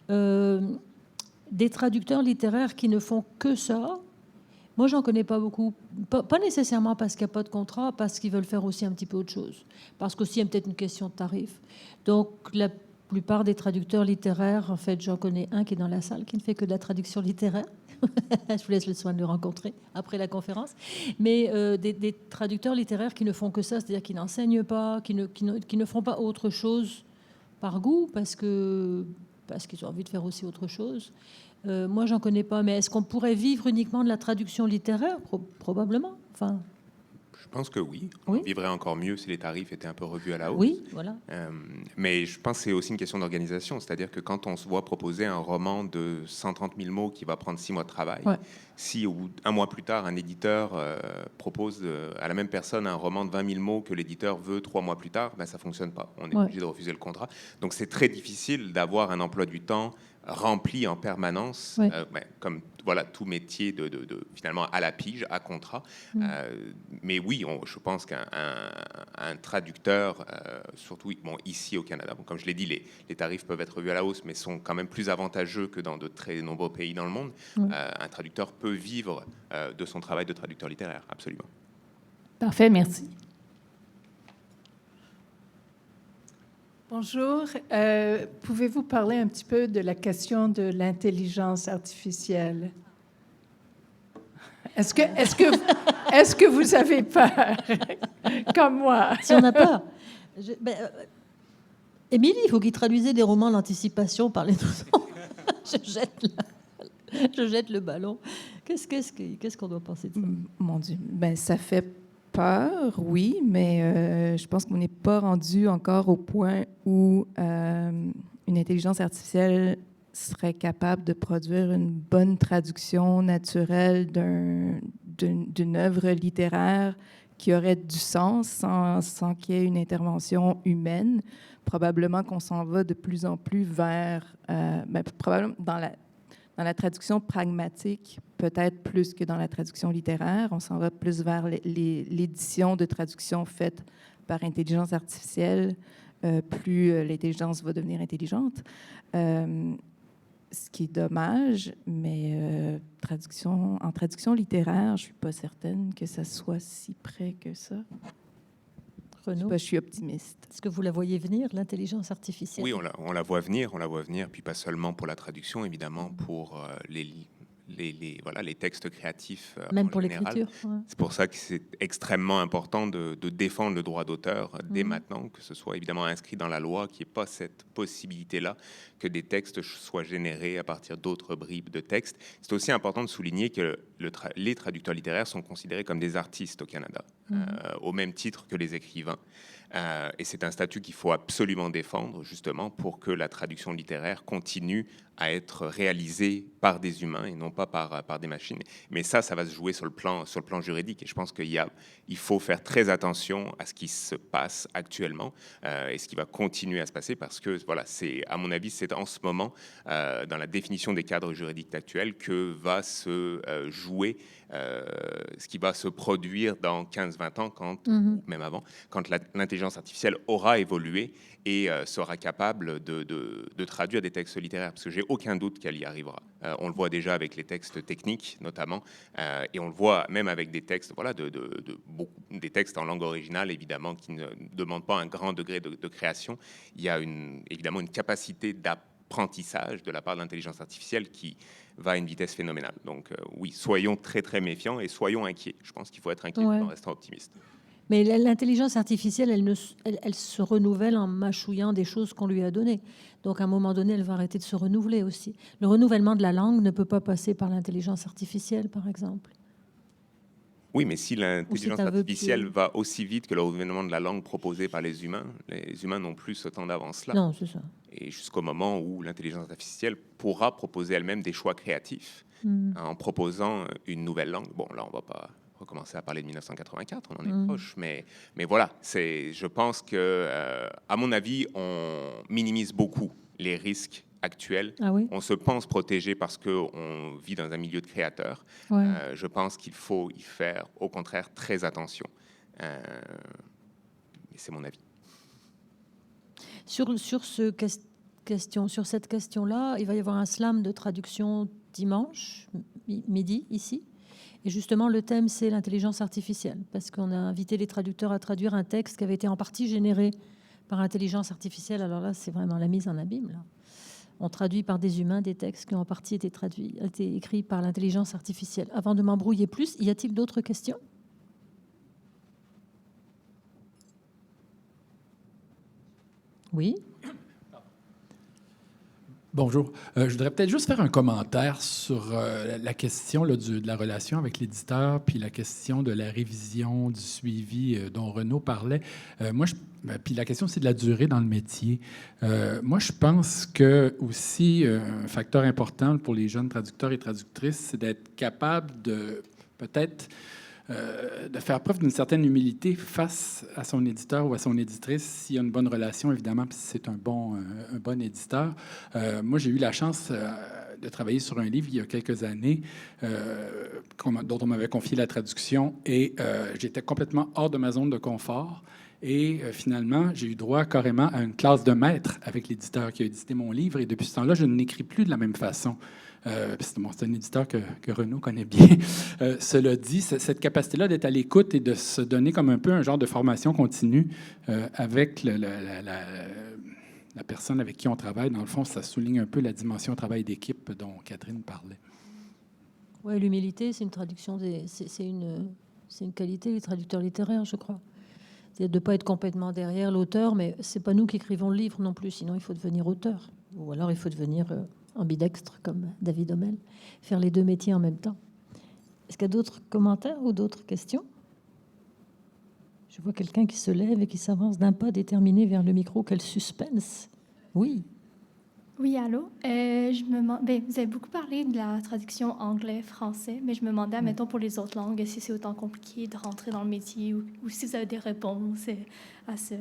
[SPEAKER 2] Des traducteurs littéraires qui ne font que ça, moi, j'en connais pas beaucoup. Pas nécessairement parce qu'il n'y a pas de contrat, parce qu'ils veulent faire aussi un petit peu autre chose. Parce qu'aussi, il y a peut-être une question de tarif. Donc, la plupart des traducteurs littéraires, en fait, j'en connais un qui est dans la salle, qui ne fait que de la traduction littéraire. Je vous laisse le soin de le rencontrer après la conférence. Mais des traducteurs littéraires qui ne font que ça, c'est-à-dire qui n'enseignent pas, qui ne font pas autre chose par goût, parce qu'ils ont envie de faire aussi autre chose. Moi, j'en connais pas. Mais est-ce qu'on pourrait vivre uniquement de la traduction littéraire? Probablement. Enfin...
[SPEAKER 3] Je pense que oui.
[SPEAKER 2] Oui.
[SPEAKER 3] On vivrait encore mieux si les tarifs étaient un peu revus à la hausse.
[SPEAKER 2] Oui, voilà.
[SPEAKER 3] Mais je pense que c'est aussi une question d'organisation. C'est-à-dire que quand on se voit proposer un roman de 130 000 mots qui va prendre 6 mois de travail,
[SPEAKER 2] Ouais.
[SPEAKER 3] si un mois plus tard, un éditeur propose à la même personne un roman de 20 000 mots que l'éditeur veut 3 mois plus tard, ben, ça ne fonctionne pas. On est obligé de refuser le contrat. Donc c'est très difficile d'avoir un emploi du temps rempli en permanence,
[SPEAKER 2] Ouais.
[SPEAKER 3] comme voilà, tout métier finalement à la pige, à contrat. Mais oui, je pense qu'un traducteur, surtout ici au Canada, bon, comme je l'ai dit, les tarifs peuvent être revus à la hausse, mais sont quand même plus avantageux que dans de très nombreux pays dans le monde. Un traducteur peut vivre de son travail de traducteur littéraire, absolument.
[SPEAKER 6] Parfait, merci.
[SPEAKER 7] Bonjour. Pouvez-vous parler un petit peu de la question de l'intelligence artificielle? Est-ce que vous avez peur, comme moi?
[SPEAKER 2] Si on n'a peur. Émilie, il faut qu'il traduisait des romans d'anticipation par les deux. Je jette le ballon. Qu'est-ce qu'on doit penser de ça?
[SPEAKER 5] Mon Dieu, ben ça fait peur, oui, mais je pense qu'on n'est pas rendu encore au point où une intelligence artificielle serait capable de produire une bonne traduction naturelle d'une œuvre littéraire qui aurait du sens sans qu'il y ait une intervention humaine. Probablement qu'on s'en va de plus en plus vers, probablement dans la traduction pragmatique, peut-être plus que dans la traduction littéraire. On s'en va plus vers l'édition de traduction faite par intelligence artificielle. Plus l'intelligence va devenir intelligente. Ce qui est dommage, mais en traduction littéraire, je ne suis pas certaine que ça soit si près que ça.
[SPEAKER 2] Renaud,
[SPEAKER 5] je suis optimiste.
[SPEAKER 2] Est-ce que vous la voyez venir, l'intelligence artificielle?
[SPEAKER 3] Oui, on la voit venir, puis pas seulement pour la traduction, évidemment, pour les textes créatifs.
[SPEAKER 2] Même pour l'écriture. Ouais.
[SPEAKER 3] C'est pour ça que c'est extrêmement important de défendre le droit d'auteur dès maintenant, que ce soit évidemment inscrit dans la loi, qu'il n'y ait pas cette possibilité-là que des textes soient générés à partir d'autres bribes de textes. C'est aussi important de souligner que les traducteurs littéraires sont considérés comme des artistes au Canada, au même titre que les écrivains. Et c'est un statut qu'il faut absolument défendre, justement, pour que la traduction littéraire continue à être réalisée par des humains et non pas par des machines. Mais ça va se jouer sur le plan juridique. Et je pense qu'il faut faire très attention à ce qui se passe actuellement et ce qui va continuer à se passer, parce que, voilà, à mon avis, c'est en ce moment, dans la définition des cadres juridiques actuels, que va se jouer ce qui va se produire dans 15-20 ans, ou même avant, quand l'intelligence artificielle aura évolué et sera capable de traduire des textes littéraires, parce que j'ai aucun doute qu'elle y arrivera. On le voit déjà avec les textes techniques, notamment, et on le voit même avec des textes, des textes en langue originale, évidemment, qui ne demandent pas un grand degré de création. Il y a évidemment une capacité d'apprentissage de la part de l'intelligence artificielle qui va à une vitesse phénoménale. Donc oui, soyons très très méfiants et soyons inquiets. Je pense qu'il faut être inquiet en restant optimiste.
[SPEAKER 2] Mais l'intelligence artificielle, elle se renouvelle en mâchouillant des choses qu'on lui a données. Donc, à un moment donné, elle va arrêter de se renouveler aussi. Le renouvellement de la langue ne peut pas passer par l'intelligence artificielle, par exemple.
[SPEAKER 3] Oui, mais si l'intelligence
[SPEAKER 2] c'est un vœu
[SPEAKER 3] artificielle
[SPEAKER 2] pieux.
[SPEAKER 3] va aussi vite que le renouvellement de la langue proposé par les humains n'ont plus ce temps d'avance-là.
[SPEAKER 2] Non, c'est ça.
[SPEAKER 3] Et jusqu'au moment où l'intelligence artificielle pourra proposer elle-même des choix créatifs en proposant une nouvelle langue. Bon, là, on ne va pas recommencer à parler de 1984, on en est proche, mais voilà, je pense que, à mon avis, on minimise beaucoup les risques actuels.
[SPEAKER 2] Ah oui?
[SPEAKER 3] On se pense protégé parce qu'on vit dans un milieu de créateurs.
[SPEAKER 2] Ouais.
[SPEAKER 3] Je pense qu'il faut y faire, au contraire, très attention. Mais c'est mon avis.
[SPEAKER 2] Sur cette question-là, il va y avoir un slam de traduction dimanche midi ici. Et justement, le thème, c'est l'intelligence artificielle, parce qu'on a invité les traducteurs à traduire un texte qui avait été en partie généré par intelligence artificielle. Alors là, c'est vraiment la mise en abîme, là. On traduit par des humains des textes qui ont en partie été écrits par l'intelligence artificielle. Avant de m'embrouiller plus, y a-t-il d'autres questions? Oui.
[SPEAKER 8] Bonjour. Je voudrais peut-être juste faire un commentaire sur la question là, de la relation avec l'éditeur, puis la question de la révision, du suivi dont Renaud parlait. Puis la question aussi de la durée dans le métier. Moi, je pense que aussi un facteur important pour les jeunes traducteurs et traductrices, c'est d'être capable de peut-être de faire preuve d'une certaine humilité face à son éditeur ou à son éditrice, s'il y a une bonne relation, évidemment, puis si c'est un bon éditeur. Moi, j'ai eu la chance de travailler sur un livre il y a quelques années dont on m'avait confié la traduction et j'étais complètement hors de ma zone de confort. Et finalement, j'ai eu droit carrément à une classe de maître avec l'éditeur qui a édité mon livre. Et depuis ce temps-là, je n'écris plus de la même façon. C'est un éditeur que Renaud connaît bien. Cela dit, cette capacité-là d'être à l'écoute et de se donner comme un peu un genre de formation continue avec la personne avec qui on travaille, dans le fond, ça souligne un peu la dimension travail d'équipe dont Catherine parlait.
[SPEAKER 2] Oui, l'humilité, c'est une traduction, c'est une qualité des traducteurs littéraires, je crois. C'est de ne pas être complètement derrière l'auteur, mais c'est pas nous qui écrivons le livre non plus, sinon il faut devenir auteur. Ou alors il faut devenir ambidextre, comme David Hommel, faire les deux métiers en même temps. Est-ce qu'il y a d'autres commentaires ou d'autres questions? Je vois quelqu'un qui se lève et qui s'avance d'un pas déterminé vers le micro. Quel suspense! Oui.
[SPEAKER 9] Oui, allô? Vous avez beaucoup parlé de la traduction anglais-français, mais je me demandais, mettons, pour les autres langues, si c'est autant compliqué de rentrer dans le métier ou si vous avez des réponses à ça.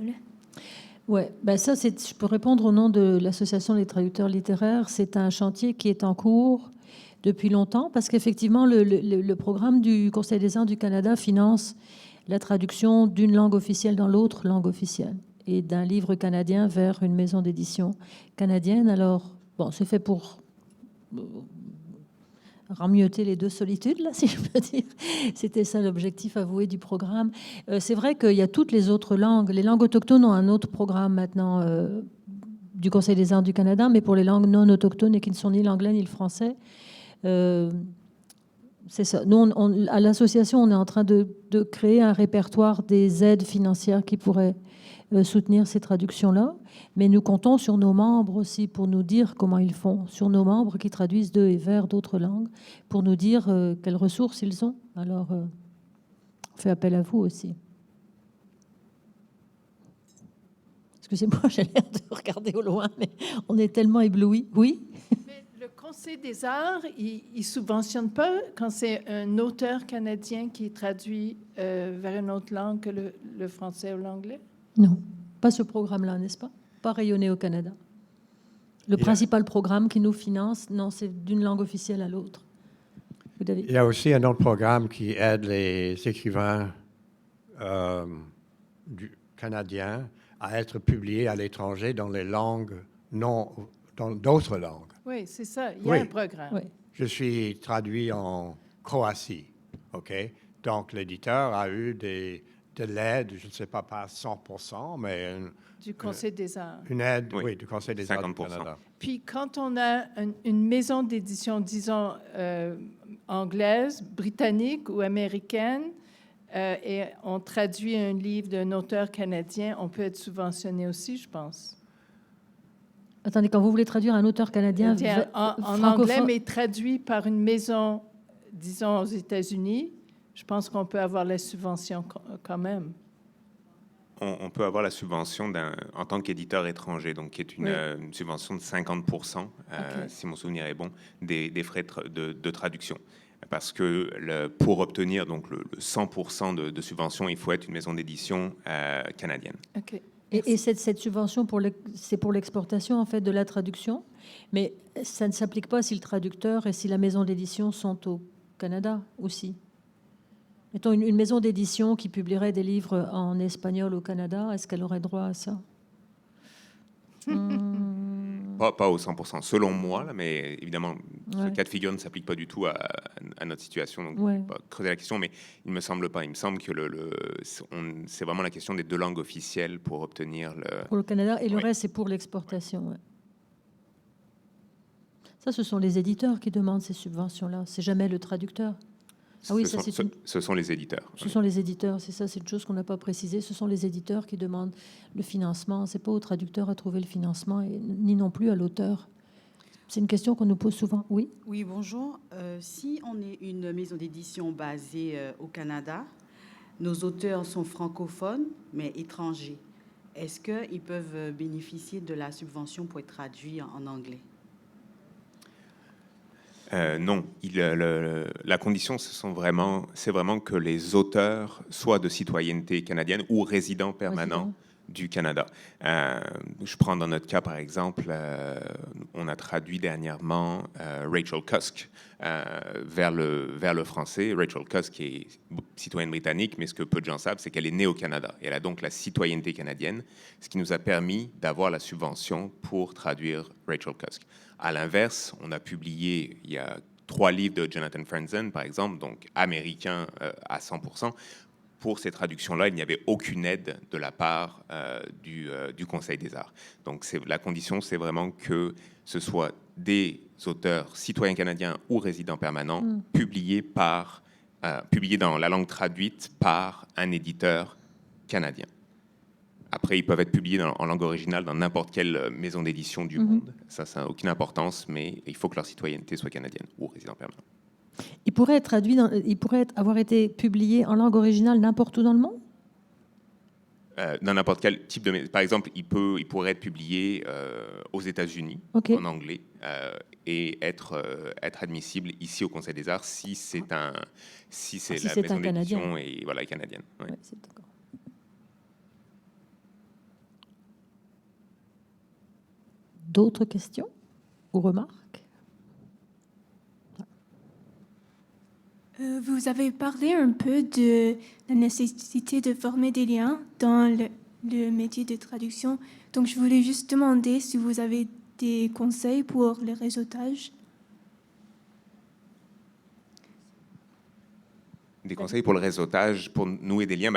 [SPEAKER 2] Oui, ça, je peux répondre au nom de l'Association des traducteurs littéraires. C'est un chantier qui est en cours depuis longtemps parce qu'effectivement, le programme du Conseil des arts du Canada finance la traduction d'une langue officielle dans l'autre langue officielle et d'un livre canadien vers une maison d'édition canadienne. Alors, bon, c'est fait pour rameuter les deux solitudes, là, si je peux dire. C'était ça l'objectif avoué du programme. C'est vrai qu'il y a toutes les autres langues. Les langues autochtones ont un autre programme maintenant du Conseil des arts du Canada, mais pour les langues non autochtones et qui ne sont ni l'anglais ni le français, c'est ça. Nous, à l'association, on est en train de créer un répertoire des aides financières qui pourraient soutenir ces traductions-là. Mais nous comptons sur nos membres aussi pour nous dire comment ils font, sur nos membres qui traduisent de et vers d'autres langues, pour nous dire quelles ressources ils ont. Alors, on fait appel à vous aussi. Excusez-moi, j'ai l'air de regarder au loin, mais on est tellement éblouis. Oui?
[SPEAKER 7] Mais le Conseil des arts, il ne subventionne pas quand c'est un auteur canadien qui traduit vers une autre langue que le français ou l'anglais?
[SPEAKER 2] Non, pas ce programme-là, n'est-ce pas? Pas rayonné au Canada. Le principal programme qui nous finance, non, c'est d'une langue officielle à l'autre.
[SPEAKER 4] Il y a aussi un autre programme qui aide les écrivains canadiens à être publiés à l'étranger dans les langues dans d'autres langues.
[SPEAKER 7] Oui, c'est ça. Il y a un programme.
[SPEAKER 2] Oui.
[SPEAKER 4] Je suis traduit en Croatie, OK? Donc, l'éditeur a eu de l'aide, je ne sais pas 100%, mais
[SPEAKER 7] Du Conseil des arts.
[SPEAKER 4] une aide, oui, du Conseil des arts du
[SPEAKER 3] 50%.
[SPEAKER 4] Canada.
[SPEAKER 7] Puis quand on a une maison d'édition, disons, anglaise, britannique ou américaine, et on traduit un livre d'un auteur canadien, on peut être subventionné aussi, je pense.
[SPEAKER 2] Attendez, quand vous voulez traduire un auteur canadien
[SPEAKER 7] En anglais, mais traduit par une maison, disons, aux États-Unis, Je pense qu'on peut avoir les subventions quand même.
[SPEAKER 3] On peut avoir la subvention en tant qu'éditeur étranger, donc qui est une subvention de 50%, si mon souvenir est bon, des frais de traduction. Parce que pour obtenir donc le 100% de subvention, il faut être une maison d'édition canadienne.
[SPEAKER 7] OK.
[SPEAKER 2] Et cette subvention, c'est pour l'exportation en fait de la traduction, mais ça ne s'applique pas si le traducteur et si la maison d'édition sont au Canada aussi. Mettons une maison d'édition qui publierait des livres en espagnol au Canada, est-ce qu'elle aurait droit à ça?
[SPEAKER 3] Pas au 100%, selon moi, là, mais évidemment, ce cas de figure ne s'applique pas du tout à notre situation. Donc, je ne vais pas creuser la question, mais il ne me semble pas. Il me semble que c'est vraiment la question des 2 langues officielles pour obtenir le...
[SPEAKER 2] Pour le Canada, et le reste, c'est pour l'exportation. Ouais. Ça, ce sont les éditeurs qui demandent ces subventions-là. C'est jamais le traducteur. Ah oui,
[SPEAKER 3] ce sont les éditeurs.
[SPEAKER 2] Ce sont les éditeurs, c'est ça, c'est une chose qu'on n'a pas précisée. Ce sont les éditeurs qui demandent le financement. C'est pas au traducteur à trouver le financement, ni non plus à l'auteur. C'est une question qu'on nous pose souvent. Oui.
[SPEAKER 10] Oui, bonjour. Si on est une maison d'édition basée au Canada, nos auteurs sont francophones, mais étrangers. Est-ce qu'ils peuvent bénéficier de la subvention pour être traduits en anglais?
[SPEAKER 3] Non, la condition, c'est vraiment que les auteurs soient de citoyenneté canadienne ou résidents permanents du Canada. Je prends dans notre cas, par exemple, on a traduit dernièrement Rachel Cusk vers le français. Rachel Cusk qui est citoyenne britannique, mais ce que peu de gens savent, c'est qu'elle est née au Canada. Elle a donc la citoyenneté canadienne, ce qui nous a permis d'avoir la subvention pour traduire Rachel Cusk. À l'inverse, on a publié, il y a 3 livres de Jonathan Franzen, par exemple, donc américain à 100%. Pour ces traductions-là, il n'y avait aucune aide de la part du Conseil des arts. Donc la condition, c'est vraiment que ce soit des auteurs citoyens canadiens ou résidents permanents publiés dans la langue traduite par un éditeur canadien. Après, ils peuvent être publiés en langue originale dans n'importe quelle maison d'édition du monde. Ça n'a aucune importance, mais il faut que leur citoyenneté soit canadienne ou résident permanent.
[SPEAKER 2] Il pourrait être traduit, avoir été publié en langue originale n'importe où dans le monde?
[SPEAKER 3] Dans n'importe quel type de... Par exemple, il pourrait être publié aux États-Unis en anglais et être admissible ici au Conseil des Arts si c'est la maison d'édition et voilà, est canadienne. Ouais.
[SPEAKER 2] Ouais, c'est d'accord. D'autres questions ou remarques?
[SPEAKER 9] Vous avez parlé un peu de la nécessité de former des liens dans le métier de traduction. Donc, je voulais juste demander si vous avez des conseils pour le réseautage.
[SPEAKER 3] Des conseils pour le réseautage, pour nouer des liens,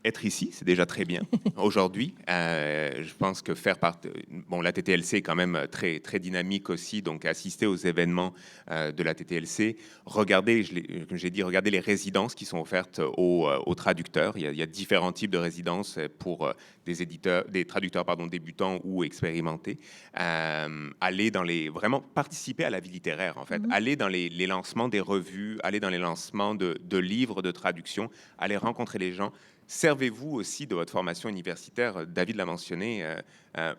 [SPEAKER 3] être ici, c'est déjà très bien. Aujourd'hui, je pense que faire partie... Bon, la TTLC est quand même très, très dynamique aussi, donc assister aux événements de la TTLC, regarder, comme j'ai dit, regarder les résidences qui sont offertes aux traducteurs. Il y a différents types de résidences pour des traducteurs débutants ou expérimentés. Aller vraiment participer à la vie littéraire, en fait. Aller dans les lancements des revues, aller dans les lancements de livres de traduction, aller rencontrer les gens. Servez-vous aussi de votre formation universitaire. David l'a mentionné.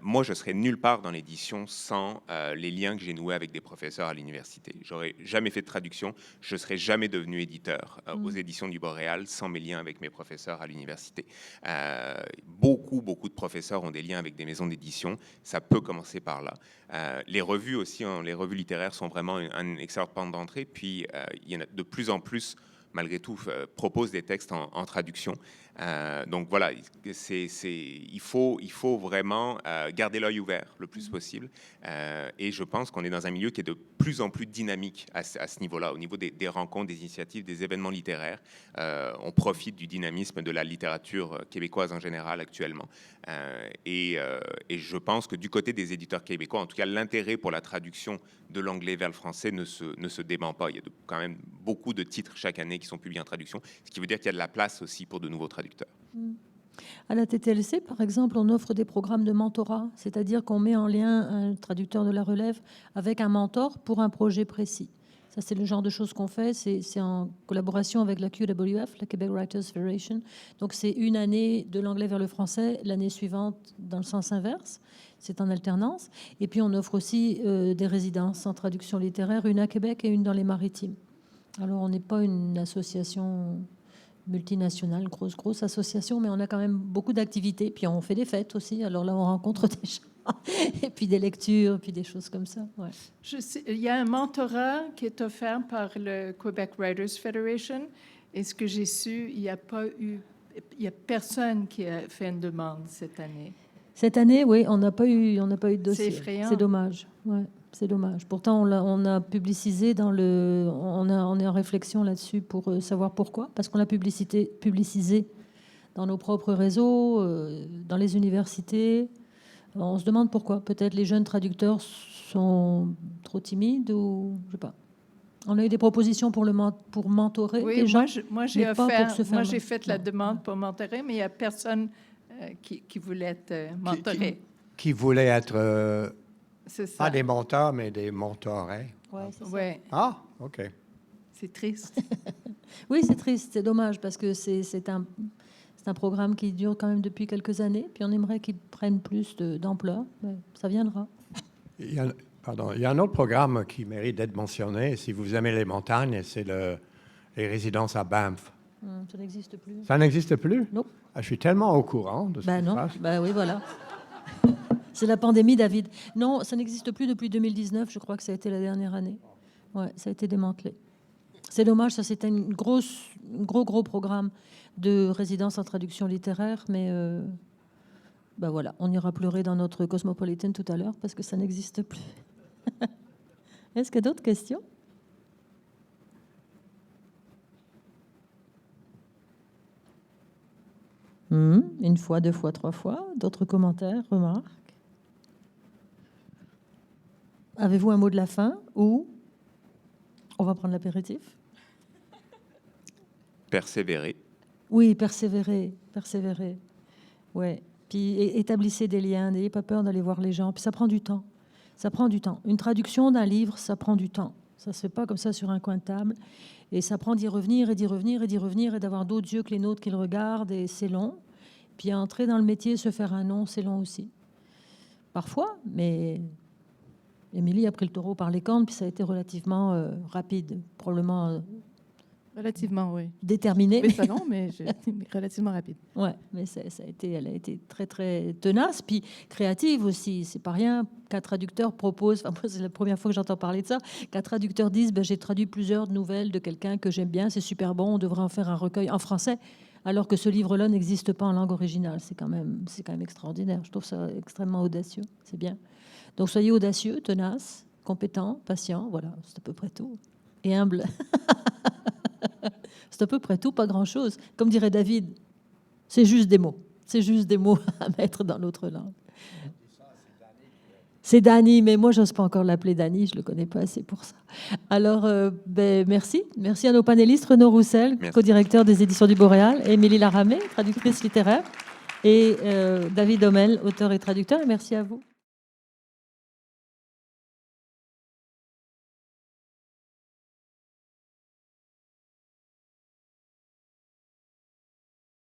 [SPEAKER 3] Moi, je serais nulle part dans l'édition sans les liens que j'ai noués avec des professeurs à l'université. J'aurais jamais fait de traduction. Je serais jamais devenu éditeur aux éditions du Boréal sans mes liens avec mes professeurs à l'université. Beaucoup de professeurs ont des liens avec des maisons d'édition. Ça peut commencer par là. Les revues aussi, les revues littéraires sont vraiment un excellent point d'entrée. Puis, il y en a de plus en plus malgré tout, propose des textes en traduction. Donc voilà, il faut vraiment garder l'œil ouvert le plus possible. Et je pense qu'on est dans un milieu qui est de plus en plus dynamique à ce niveau-là, au niveau des rencontres, des initiatives, des événements littéraires. On profite du dynamisme de la littérature québécoise en général actuellement. Et je pense que du côté des éditeurs québécois, en tout cas, l'intérêt pour la traduction de l'anglais vers le français ne se dément pas. Il y a quand même beaucoup de titres chaque année qui sont publiés en traduction, ce qui veut dire qu'il y a de la place aussi pour de nouveaux traducteurs.
[SPEAKER 2] À la TTLC, par exemple, on offre des programmes de mentorat, c'est-à-dire qu'on met en lien un traducteur de la relève avec un mentor pour un projet précis. Ça, c'est le genre de choses qu'on fait. C'est en collaboration avec la QWF, la Quebec Writers Federation. Donc, c'est une année de l'anglais vers le français, l'année suivante dans le sens inverse. C'est en alternance. Et puis, on offre aussi des résidences en traduction littéraire, une à Québec et une dans les Maritimes. Alors, on n'est pas une association multinationale, grosse association, mais on a quand même beaucoup d'activités. Puis, on fait des fêtes aussi. Alors là, on rencontre des gens. Et puis des lectures, puis des choses comme ça. Ouais.
[SPEAKER 7] Je sais, il y a un mentorat qui est offert par le Quebec Writers Federation. Et ce que j'ai su, il n'y a personne qui a fait une demande cette année.
[SPEAKER 2] Cette année, oui, on n'a pas eu de dossier.
[SPEAKER 7] C'est effrayant.
[SPEAKER 2] C'est dommage. Ouais, c'est dommage. Pourtant, on a publicisé on est en réflexion là-dessus pour savoir pourquoi, parce qu'on l'a publicisé dans nos propres réseaux, dans les universités. On se demande pourquoi. Peut-être les jeunes traducteurs sont trop timides ou je sais pas. On a eu des propositions pour mentorer les gens.
[SPEAKER 7] Moi j'ai fait la demande pour mentorer, mais il n'y a personne qui voulait être mentoré.
[SPEAKER 4] Qui voulait être
[SPEAKER 7] C'est ça.
[SPEAKER 4] pas des mentors, mais des mentorés.
[SPEAKER 7] Ouais.
[SPEAKER 4] Ah, OK.
[SPEAKER 7] C'est triste.
[SPEAKER 2] Oui, c'est triste, c'est dommage parce que c'est un programme qui dure quand même depuis quelques années, puis on aimerait qu'il prenne plus d'ampleur, mais ça viendra.
[SPEAKER 4] Il y a un autre programme qui mérite d'être mentionné, si vous aimez les montagnes, c'est les résidences à Banff.
[SPEAKER 2] Ça n'existe plus.
[SPEAKER 4] Ça n'existe plus?
[SPEAKER 2] Non.
[SPEAKER 4] Ah, je suis tellement au courant de ce qui se passe.
[SPEAKER 2] Ben oui, voilà. C'est la pandémie, David. Non, ça n'existe plus depuis 2019, je crois que ça a été la dernière année. Ouais, ça a été démantelé. C'est dommage, ça c'était un gros programme de résidence en traduction littéraire, mais ben voilà, on ira pleurer dans notre Cosmopolitan tout à l'heure parce que ça n'existe plus. Est-ce qu'il y a d'autres questions? Une fois, deux fois, trois fois. D'autres commentaires, remarques? Avez-vous un mot de la fin ou on va prendre l'apéritif?
[SPEAKER 3] Persévérer.
[SPEAKER 2] Oui, persévérer. Ouais. Puis établissez des liens, n'ayez pas peur d'aller voir les gens. Puis ça prend du temps. Une traduction d'un livre, ça prend du temps. Ça se fait pas comme ça sur un coin de table. Et ça prend d'y revenir et d'avoir d'autres yeux que les nôtres qui le regardent, et c'est long. Puis entrer dans le métier, se faire un nom, c'est long aussi. Parfois, mais Émilie a pris le taureau par les cornes, puis ça a été relativement rapide, probablement
[SPEAKER 5] Relativement, oui.
[SPEAKER 2] déterminé.
[SPEAKER 5] Mais ça non, mais relativement rapide.
[SPEAKER 2] Ouais, mais elle a été très très tenace, puis créative aussi. C'est pas rien qu'un traducteur propose. Enfin, moi, c'est la première fois que j'entends parler de ça. Qu'un traducteur dise j'ai traduit plusieurs nouvelles de quelqu'un que j'aime bien, c'est super bon, on devrait en faire un recueil en français, alors que ce livre-là n'existe pas en langue originale. C'est quand même extraordinaire. Je trouve ça extrêmement audacieux. C'est bien. Donc soyez audacieux, tenace, compétent, patient. Voilà, c'est à peu près tout. Et humble. C'est à peu près tout, pas grand-chose. Comme dirait David, c'est juste des mots. C'est juste des mots à mettre dans l'autre langue. C'est Dany, mais moi, j'ose pas encore l'appeler Dany, je le connais pas assez pour ça. Alors, merci. Merci à nos panélistes, Renaud Roussel, co-directeur des Éditions du Boréal, et Émilie Laramé, traductrice littéraire, et David Hommel, auteur et traducteur. Et merci à vous.